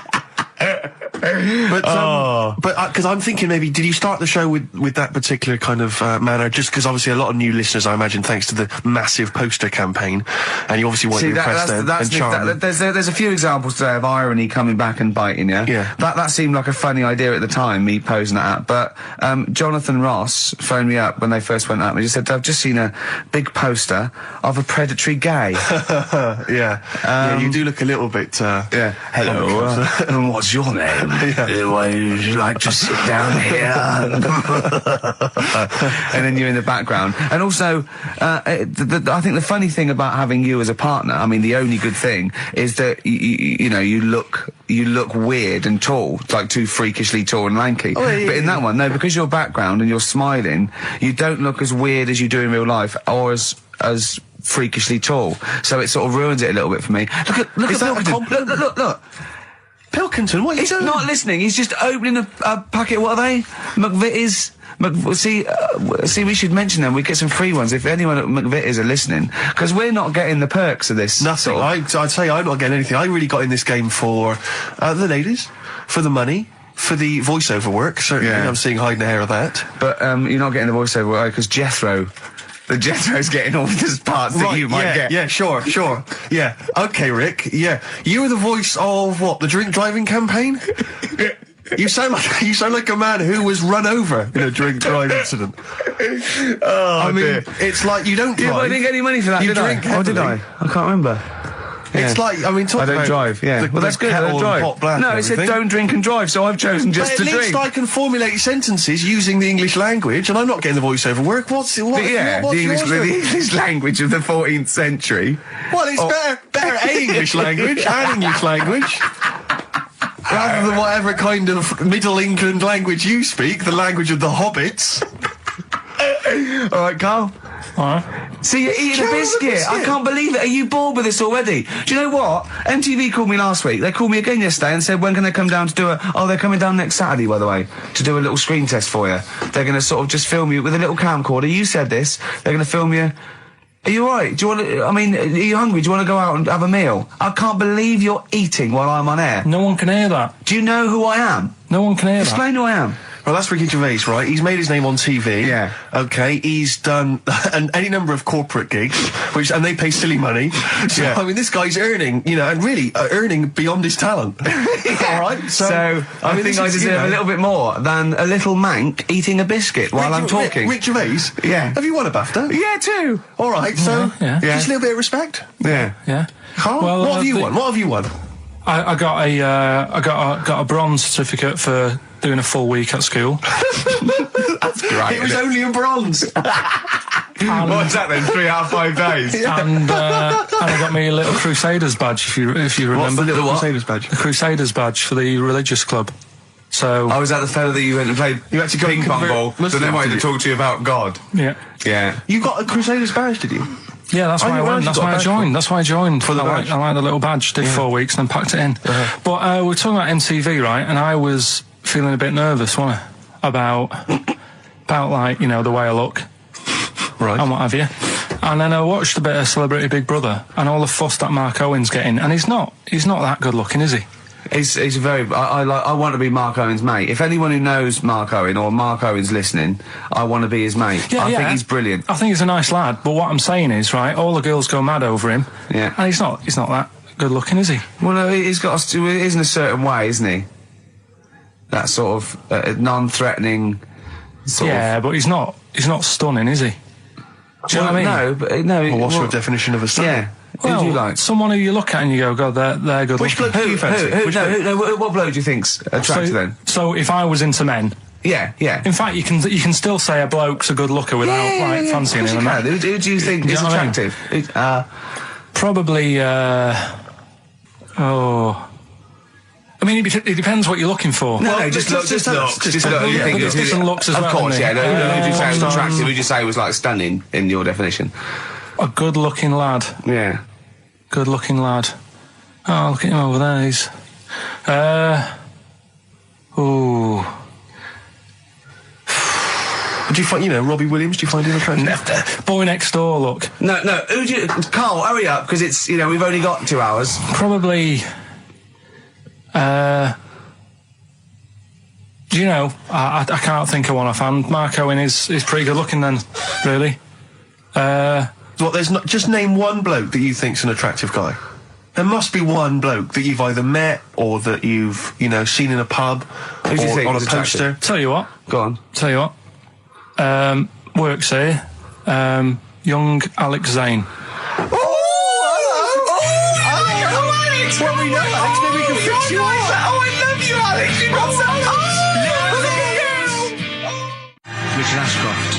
S1: But because I'm thinking maybe, did you start the show with that particular kind of manner? Just because obviously a lot of new listeners, I imagine, thanks to the massive poster campaign, and you obviously want to impress them and charm them.
S6: There's a few examples today of irony coming back and biting you.
S1: Yeah.
S6: That seemed like a funny idea at the time, me posing that. But Jonathan Ross phoned me up when they first went up and he just said, I've just seen a big poster of a predatory gay.
S3: Yeah,
S1: you do look a little bit.
S6: Yeah. Hello. And what's your name? Would you like to sit down here? And then you're in the background. And also, I think the funny thing about having you as a partner, I mean, the only good thing is that you look weird and tall, like too freakishly tall and lanky.
S1: Oh, yeah,
S6: but in that one, no, because your background and you're smiling, you don't look as weird as you do in real life, or as freakishly tall. So it sort of ruins it a little bit for me. Look
S1: Is
S6: at
S1: that a compliment?
S6: Look.
S1: Pilkington, what are you
S6: He's
S1: doing?
S6: not listening. He's just opening a packet. What are they? McVitie's. See, we should mention them. We get some free ones if anyone at McVitie's are listening, because we're not getting the perks of this.
S1: Nothing. I'd say I'm not getting anything. I really got in this game for the ladies, for the money, for the voiceover work. Certainly, I'm seeing hide and hair of that.
S6: But you're not getting the voiceover work because Jethro's getting all these parts that you might get.
S1: Yeah, sure. Yeah. Okay, Rick. Yeah. You were the voice of what? The drink driving campaign? You sound like a man who was run over in a drink drive incident. I mean, it's like you don't drive.
S6: Yeah, but I didn't get any money for that,
S1: you
S6: did I?
S1: drink
S6: Or did I? I can't remember.
S1: It's like, I mean, talk
S6: I don't
S1: about
S6: drive, yeah. Well, that's good, I don't drive. No, it said don't drink and drive, so I've chosen just to drink.
S1: At least I can formulate sentences using the English language, and I'm not getting the voiceover work.
S6: The English language of the 14th century.
S1: Well, it's better English language and English language. Rather than whatever kind of Middle England language you speak, the language of the hobbits.
S6: All right, Carl. See, you're eating a biscuit. I can't believe it. Are you bored with this already? Do you know what? MTV called me last week. They called me again yesterday and said, when can they come down to do they're coming down next Saturday, by the way, to do a little screen test for you. They're going to sort of just film you with a little camcorder. You said this. They're going to film you
S3: Are you alright? Do you want to, I mean, are you hungry? Do you want to go out and have a meal? I can't believe you're eating while I'm on air.
S2: No one can hear that.
S3: Do you know who I am?
S2: No one can hear
S3: Explain who I am.
S1: Well, that's Ricky Gervais, right? He's made his name on TV.
S3: Yeah.
S1: Okay, he's done any number of corporate gigs, and they pay silly money. So, I mean, this guy's earning, you know, and really earning beyond his talent. All right?
S3: So I think I deserve a little bit more than a little mank eating a biscuit while I'm talking.
S1: Rick Gervais?
S3: Yeah.
S1: Have you won a BAFTA?
S3: Yeah, too.
S1: All right, so
S2: Yeah.
S1: just a little bit of respect.
S3: Yeah.
S2: Yeah.
S1: Carl,
S2: Well,
S1: what have you won? What have you won?
S2: I got a bronze certificate for doing a full week at school.
S3: That's great.
S1: It was only a bronze.
S3: What was that then? 3.5, 5 days?
S2: And I got me a little Crusaders badge, if you remember.
S1: What's the little Crusaders badge?
S2: The Crusaders badge for the religious club. So
S3: I was that the fella that you went and played
S1: You had to go
S3: ping pong
S1: convert
S3: ball, so
S1: Muslim,
S3: then wanted
S1: did
S3: to
S1: you?
S3: talk to you about God.
S2: yeah,
S3: Yeah.
S1: You got a Crusaders badge, did you?
S2: yeah. That's why I went. That's why I joined. That's why I joined.
S1: For the badge?
S2: I like the little badge. Did 4 weeks and then packed it in. But we're talking about MTV, right? And I was feeling a bit nervous, wasn't I? About like, you know, the way I look.
S1: Right.
S2: And what have you. And then I watched a bit of Celebrity Big Brother and all the fuss that Mark Owen's getting, and he's not that good looking, is he?
S3: He's very. I want to be Mark Owen's mate. If anyone who knows Mark Owen or Mark Owen's listening, I want to be his mate. I think he's brilliant.
S2: I think he's a nice lad, but what I'm saying is, right, all the girls go mad over him.
S3: Yeah.
S2: And he's not that good looking, is he?
S3: Well, no, he's got. He is in a certain way, isn't he? That sort of non-threatening.
S2: Yeah, but he's not stunning, is he? Do you know what I mean?
S3: No, but no.
S1: Well, what's your definition of a son?
S3: Yeah.
S2: Well,
S3: who do you like?
S2: someone who you look at and you go, God, they're good
S1: Which
S2: looking.
S1: bloke do you fancy?
S3: What bloke do you think's attractive then?
S2: So if I was into men,
S3: Yeah.
S2: in fact, you can still say a bloke's a good looker without fancying him.
S3: Who do you think is
S2: know what I mean?
S3: attractive?
S2: Probably. I mean, it depends what you're looking for.
S3: No, just look. Just look. You think it's
S2: different looks as well.
S3: Of course,
S2: isn't
S3: yeah.
S2: it?
S3: Who would you say was attractive? Who would you say was like stunning in your definition?
S2: A good-looking lad.
S3: Yeah.
S2: Good-looking lad. Oh, look at him over there. He's.
S1: Do you find, Robbie Williams? Do you find him attractive?
S2: Boy next door. Look.
S3: No. Who do you? Carl, hurry up, because it's we've only got 2 hours.
S2: Probably. Do you know? I can't think of one offhand. Mark Owen is pretty good looking then, really.
S1: Well, there's not. Just name one bloke that you think's an attractive guy. There must be one bloke that you've either met or that you've seen in a pub
S3: Who do you think
S1: on a
S3: is
S1: poster.
S3: attractive?
S2: Tell you what.
S3: Go on.
S2: Tell you what. Works here. Young Alex Zane.
S3: Alex! Well, we know Alex, maybe we can fix you up. Oh, I love you, Alex! You've got Richard Ashcroft,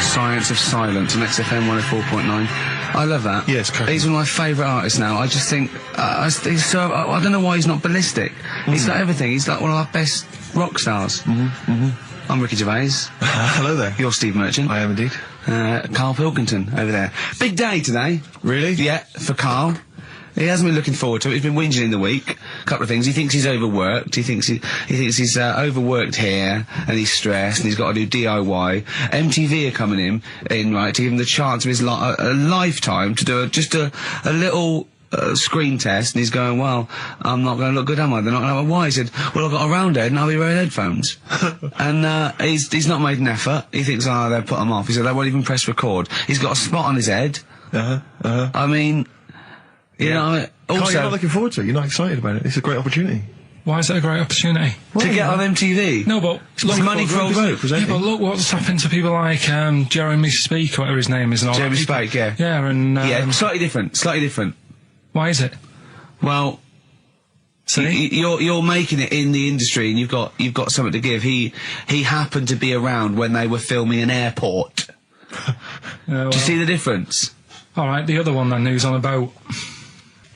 S3: Science of Silence on XFM 104.9. I love that.
S1: Yes, correct.
S3: He's one of my favourite artists now. I just think he's so. I don't know why he's not ballistic. He's got everything. He's like one of our best rock stars. I'm Ricky Gervais.
S1: Hello there.
S3: You're Steve Merchant.
S1: I am indeed.
S3: Karl Pilkington over there. Big day today.
S1: Really?
S3: Yeah, for Karl. He hasn't been looking forward to it. He's been whinging in the week. A couple of things. He thinks he's overworked. He thinks he's overworked here, and he's stressed, and he's got to do DIY. MTV are coming in right, to give him the chance of his a lifetime to do just a little screen test, and he's going, well, I'm not going to look good, am I? They're not going to. Why? He said, well, I've got a round head and I'll be wearing headphones. And he's not made an effort. He thinks, they'll put him off. He said, they won't even press record. He's got a spot on his head. I mean, you know, also...
S1: Carl, you're not looking forward to it? You're not excited about it? It's a great opportunity.
S2: Why is it a great opportunity?
S3: to get on MTV.
S2: No, but
S3: look, money for old folk.
S2: Yeah, but look what's happened to people like Jeremy Speak, or whatever his name is. And all
S3: Jeremy
S2: that.
S3: Spake, yeah.
S2: Yeah, and...
S3: yeah, slightly different.
S2: Why is it?
S3: Well...
S2: See?
S3: You're making it in the industry, and you've got something to give. He happened to be around when they were filming an airport.
S2: Well,
S3: Do you see the difference?
S2: all right, the other one then, who's on a boat.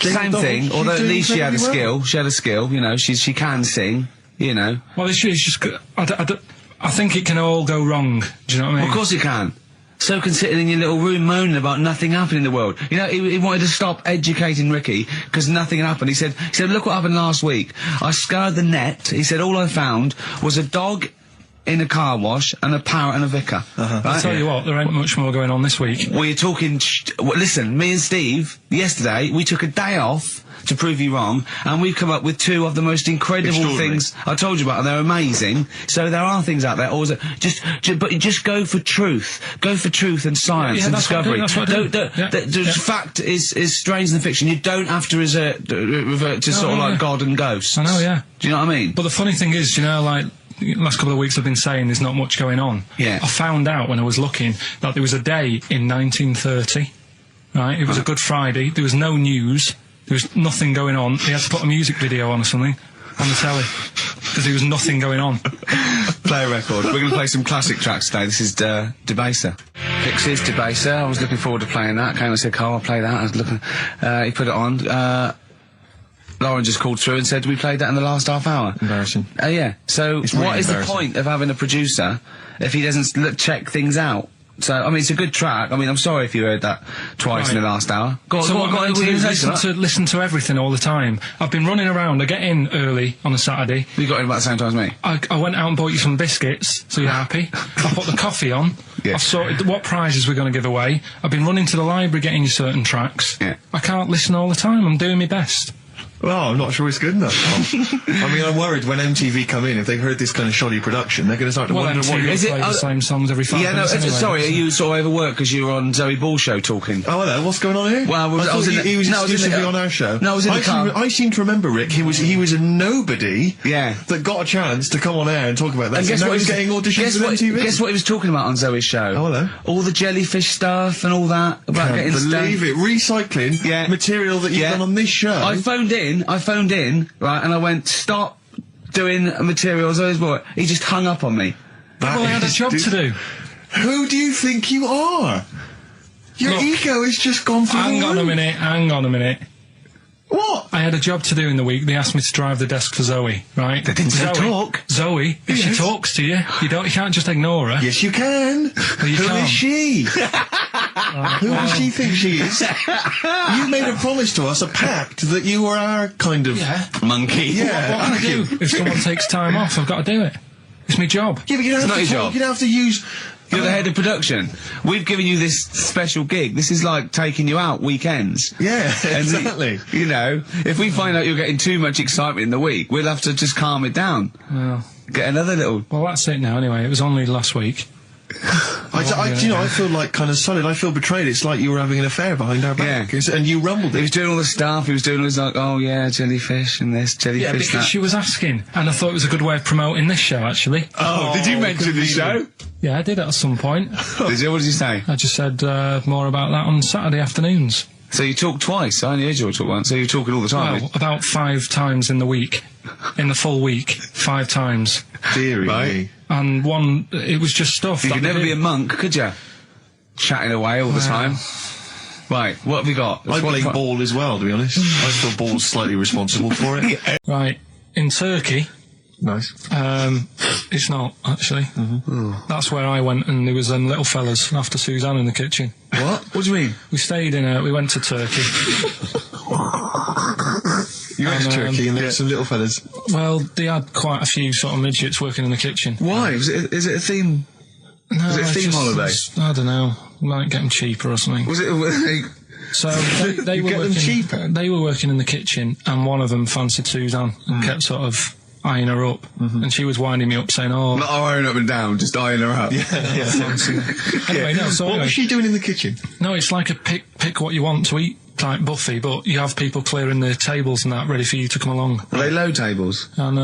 S3: Same thing, although at least she had a skill. She had a skill, you know. She can sing, you know.
S2: Well, it's just I think it can all go wrong. Do you know what I mean?
S3: Of course it can. So can sitting in your little room moaning about nothing happening in the world. You know, he wanted to stop educating Ricky because nothing happened. He said, look what happened last week. I scoured the net. He said, all I found was a dog
S6: in a car wash, and a parrot and a vicar. Right?
S2: I'll tell you what, there ain't much more going on this week.
S6: Well, you're talking... listen, me and Steve, yesterday, we took a day off to prove you wrong, and we've come up with two of the most incredible things I told you about, and they're amazing. So there are things out there. Always, but just go for truth. Go for truth and science and discovery. Fact is stranger than fiction. You don't have to revert to sort of like God and ghosts.
S2: I know, yeah.
S6: Do you know what I mean?
S2: But the funny thing is, you know, like, last couple of weeks I've been saying there's not much going on.
S6: Yeah.
S2: I found out when I was looking that there was a day in 1930, right? It was a Good Friday. There was no news. There was nothing going on. They had to put a music video on or something on the telly because there was nothing going on.
S6: Play a record. We're going to play some classic tracks today. This is Debaser. Pixies, Debaser. I was looking forward to playing that. Came and said, Carl, I'll play that. I was looking... he put it on. Lauren just called through and said, we played that in the last half hour.
S1: Embarrassing.
S6: Yeah. So what is the point of having a producer if he doesn't check things out? So, I mean, it's a good track. I mean, I'm sorry if you heard that twice in the last hour. Go on,
S2: so what I'm going to listen to everything all the time. I've been running around. I get in early on a Saturday.
S6: You got in about the same time as me?
S2: I went out and bought you some biscuits, so you're happy. I put the coffee on.
S6: Yeah.
S2: I've sorted what prizes we're going to give away. I've been running to the library getting you certain tracks.
S6: Yeah.
S2: I can't listen all the time. I'm doing my best.
S1: Well, I'm not sure it's good enough. I mean, I'm worried when MTV come in, if they've heard this kind of shoddy production, they're going to start to wonder what
S2: is it. The same songs every 5 minutes.
S6: Yeah, no,
S2: anyway,
S6: sorry, are you sort of overworked because you were on Zoe Ball's show talking?
S1: Oh, hello, what's going on here?
S6: Well, I was
S1: he was exclusively on our show.
S6: No, I was in the car.
S1: I seem to remember, Rick, he was a nobody
S6: that
S1: got a chance to come on air and talk about that.
S6: And
S1: guess what he was getting auditions for MTV?
S6: Guess what he was talking about on Zoe's show?
S1: Oh, hello.
S6: All the jellyfish stuff and all that. About getting
S1: believe it. Recycling material that you've done on this show.
S6: I phoned in, right, and I went, stop doing material Zoe's boy. He just hung up on me.
S2: Well, I had a job to do.
S1: Who do you think you are? Your ego has just gone through the roof.
S2: Hang on a minute.
S1: What?
S2: I had a job to do in the week. They asked me to drive the desk for Zoe, right?
S6: They didn't say talk.
S2: Zoe, if she talks to you, you can't just ignore her.
S1: Yes, you can.
S2: Well,
S1: Who is she? Who does she think she is? You made a promise to us, a pact, that you were our kind of monkey. Yeah.
S2: What can I do? If someone takes time off, I've got to do it. It's my job.
S1: Yeah, but you don't have to talk. You don't have to use...
S6: You're the head of production. We've given you this special gig. This is like taking you out weekends.
S1: Yeah, exactly.
S6: You know, if we find out you're getting too much excitement in the week, we'll have to just calm it down.
S2: Well,
S6: get another little...
S2: Well, that's it now, anyway. It was only last week.
S1: I feel like kind of solid. I feel betrayed. It's like you were having an affair behind our back. Yeah. And you rumbled it.
S6: He was doing all the stuff. He was doing all this like, oh yeah, jellyfish and this, jellyfish
S2: Yeah, because she was asking. And I thought it was a good way of promoting this show, actually.
S6: Oh, did you mention the show?
S2: Yeah, I did at some point.
S6: Did you? What did you say?
S2: I just said more about that on Saturday afternoons.
S6: So you talk twice? I only heard you talk once. So you're talking all the time?
S2: Well, about 5 times in the week. In the full week, 5 times.
S1: Deary me.
S2: And one, it was just stuff.
S6: You could never be a monk, could you? Chatting away all the time. Right, what have you got?
S1: I play ball as well, to be honest. I feel ball's slightly responsible for it.
S2: Right, in Turkey.
S1: Nice.
S2: It's not, actually. That's where I went, and there was them little fellas after Suzanne in the kitchen.
S6: What? What do you mean?
S2: We stayed in we went to Turkey.
S1: You went to Turkey and there were some little fellas.
S2: Well, they had quite a few sort of midgets working in the kitchen.
S6: Why? Is it a theme?
S2: No,
S6: was it a theme holiday?
S2: I don't know. Might get them cheaper or something.
S6: Was it?
S2: So they were working. Cheaper? They were working in the kitchen, and one of them fancied Suzanne and kept sort of eyeing her up, and she was winding me up, saying, "Oh,
S6: not eyeing up and down, just eyeing her up."
S2: Yeah. Anyway, no. So
S1: what was she doing in the kitchen?
S2: No, it's like a pick what you want to eat type buffet, but you have people clearing the tables and that ready for you to come along.
S6: Are they low tables?
S2: And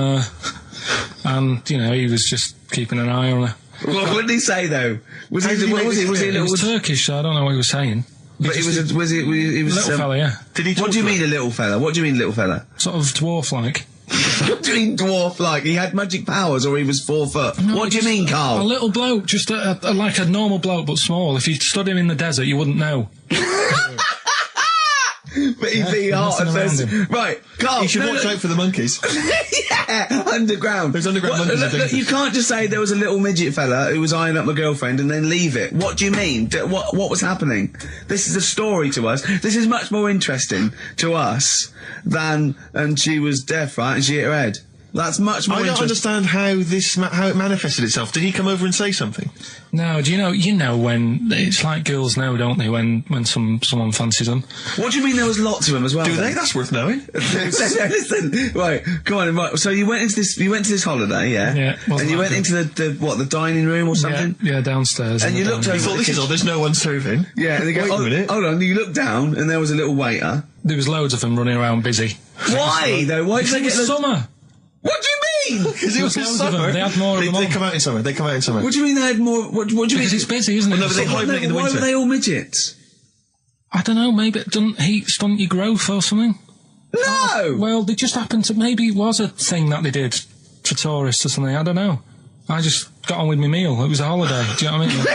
S2: you know, he was just keeping an eye on her.
S6: What did he say though? Was he
S2: Turkish, so I don't know what he was saying.
S6: But he was a
S2: little fella, yeah.
S6: Did he? What do you mean a little fella? What do you mean little fella?
S2: Sort of dwarf-like.
S6: What do you mean dwarf-like? He had magic powers, or he was 4 foot? No, what do you mean, Carl?
S2: A little bloke, just like a normal bloke, but small. If you stood him in the desert, you wouldn't know.
S6: But he'd be hot at first. Right, Carl.
S1: You should watch out for the monkeys.
S6: Yeah, underground.
S1: There's underground monkeys.
S6: You can't just say there was a little midget fella who was eyeing up my girlfriend and then leave it. What do you mean? What was happening? This is a story to us. This is much more interesting to us than, and she was deaf, right, and she hit her head.
S3: That's much more
S1: I don't
S3: interesting.
S1: understand how it manifested itself. Did he come over and say something?
S2: No, do you know when it's like girls know, don't they, when someone fancies them?
S3: What do you mean there was lots of them as well?
S1: Do
S3: then?
S1: they? That's worth knowing.
S3: Listen, right, go on. Right, so you went into this holiday, yeah?
S2: Yeah.
S3: And you went into the dining room or something?
S2: Yeah, downstairs.
S3: And you looked over.
S1: You thought, this is odd, there's no one serving.
S3: Yeah, and they go,
S1: Wait a minute.
S3: hold on. You looked down, and there was a little waiter.
S2: There was loads of them running around busy.
S3: Why though? Why did they
S2: It
S3: get
S2: was summer.
S3: What do you mean?
S1: Because it was in
S2: loads of them.
S1: summer.
S2: They had more of them
S1: They
S2: on.
S1: come out in summer. They come out in summer.
S3: What do you mean they had more? What do you mean?
S2: Because it's busy, isn't it?
S1: Well, no, but they
S2: Summer.
S1: hibernate in the
S3: Why
S1: winter.
S3: were they all midgets?
S2: I don't know, maybe it doesn't heat stunt your growth or something.
S3: No!
S2: Well, they just happened to, maybe it was a thing that they did for tourists or something, I don't know. I just got on with my meal. It was a holiday, do you know what I mean?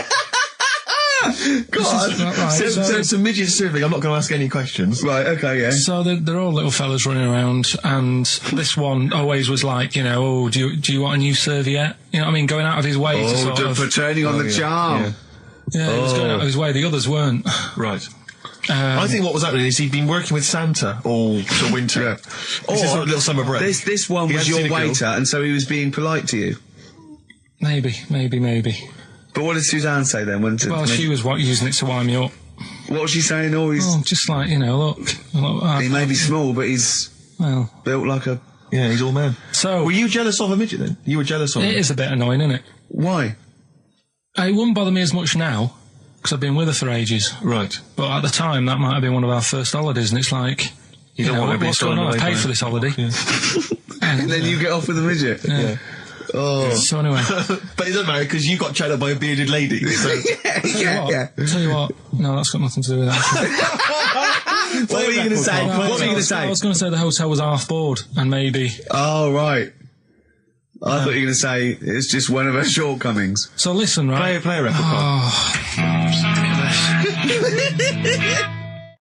S3: God!
S2: Right,
S1: So it's a midget serving. I'm not going to ask any questions.
S3: Right, okay, yeah.
S2: So they're all little fellas running around, and this one always was like, you know, oh, do you want a new serviette? You know what I mean? Going out of his way to sort of...
S3: for turning on the charm.
S2: Yeah, he was going out of his way. The others weren't.
S1: Right. I think what was happening is he'd been working with Santa all the winter.
S3: Yeah.
S1: This is a little summer break.
S3: This one
S1: He
S3: was
S1: hadn't
S3: your
S1: seen a girl.
S3: waiter, and so he was being polite to you.
S2: Maybe.
S3: But what did Suzanne say then?
S2: Well, she was using it to wind me up.
S3: What was she saying? Oh,
S2: Just like, you know, look
S3: he may be small, but he's
S2: well,
S3: built like a...
S1: Yeah, he's all man.
S2: so
S1: Were you jealous of a midget then? You were jealous of him?
S2: it is a bit annoying, isn't it?
S3: Why?
S2: It wouldn't bother me as much now, because I've been with her for ages.
S1: Right.
S2: But at the time, that might have been one of our first holidays, and it's like, you
S1: don't
S2: know,
S1: want to be
S2: what's going on?
S1: stolen
S2: I
S1: away
S2: paid
S1: by
S2: for
S1: it.
S2: this holiday.
S1: Yeah.
S3: And then you get off with a midget.
S2: Yeah.
S3: Oh.
S2: So anyway,
S1: But it doesn't matter because you got chatted by a bearded lady. So.
S2: tell you what, no, that's got nothing to do with that.
S3: What were you going to say?
S1: What
S3: What were you going to
S2: I
S3: say?
S2: was going to say the hotel was half board, and maybe.
S3: Oh, right. I thought you were going to say it's just one of her shortcomings.
S2: So listen, right?
S1: Play a record.
S2: Oh,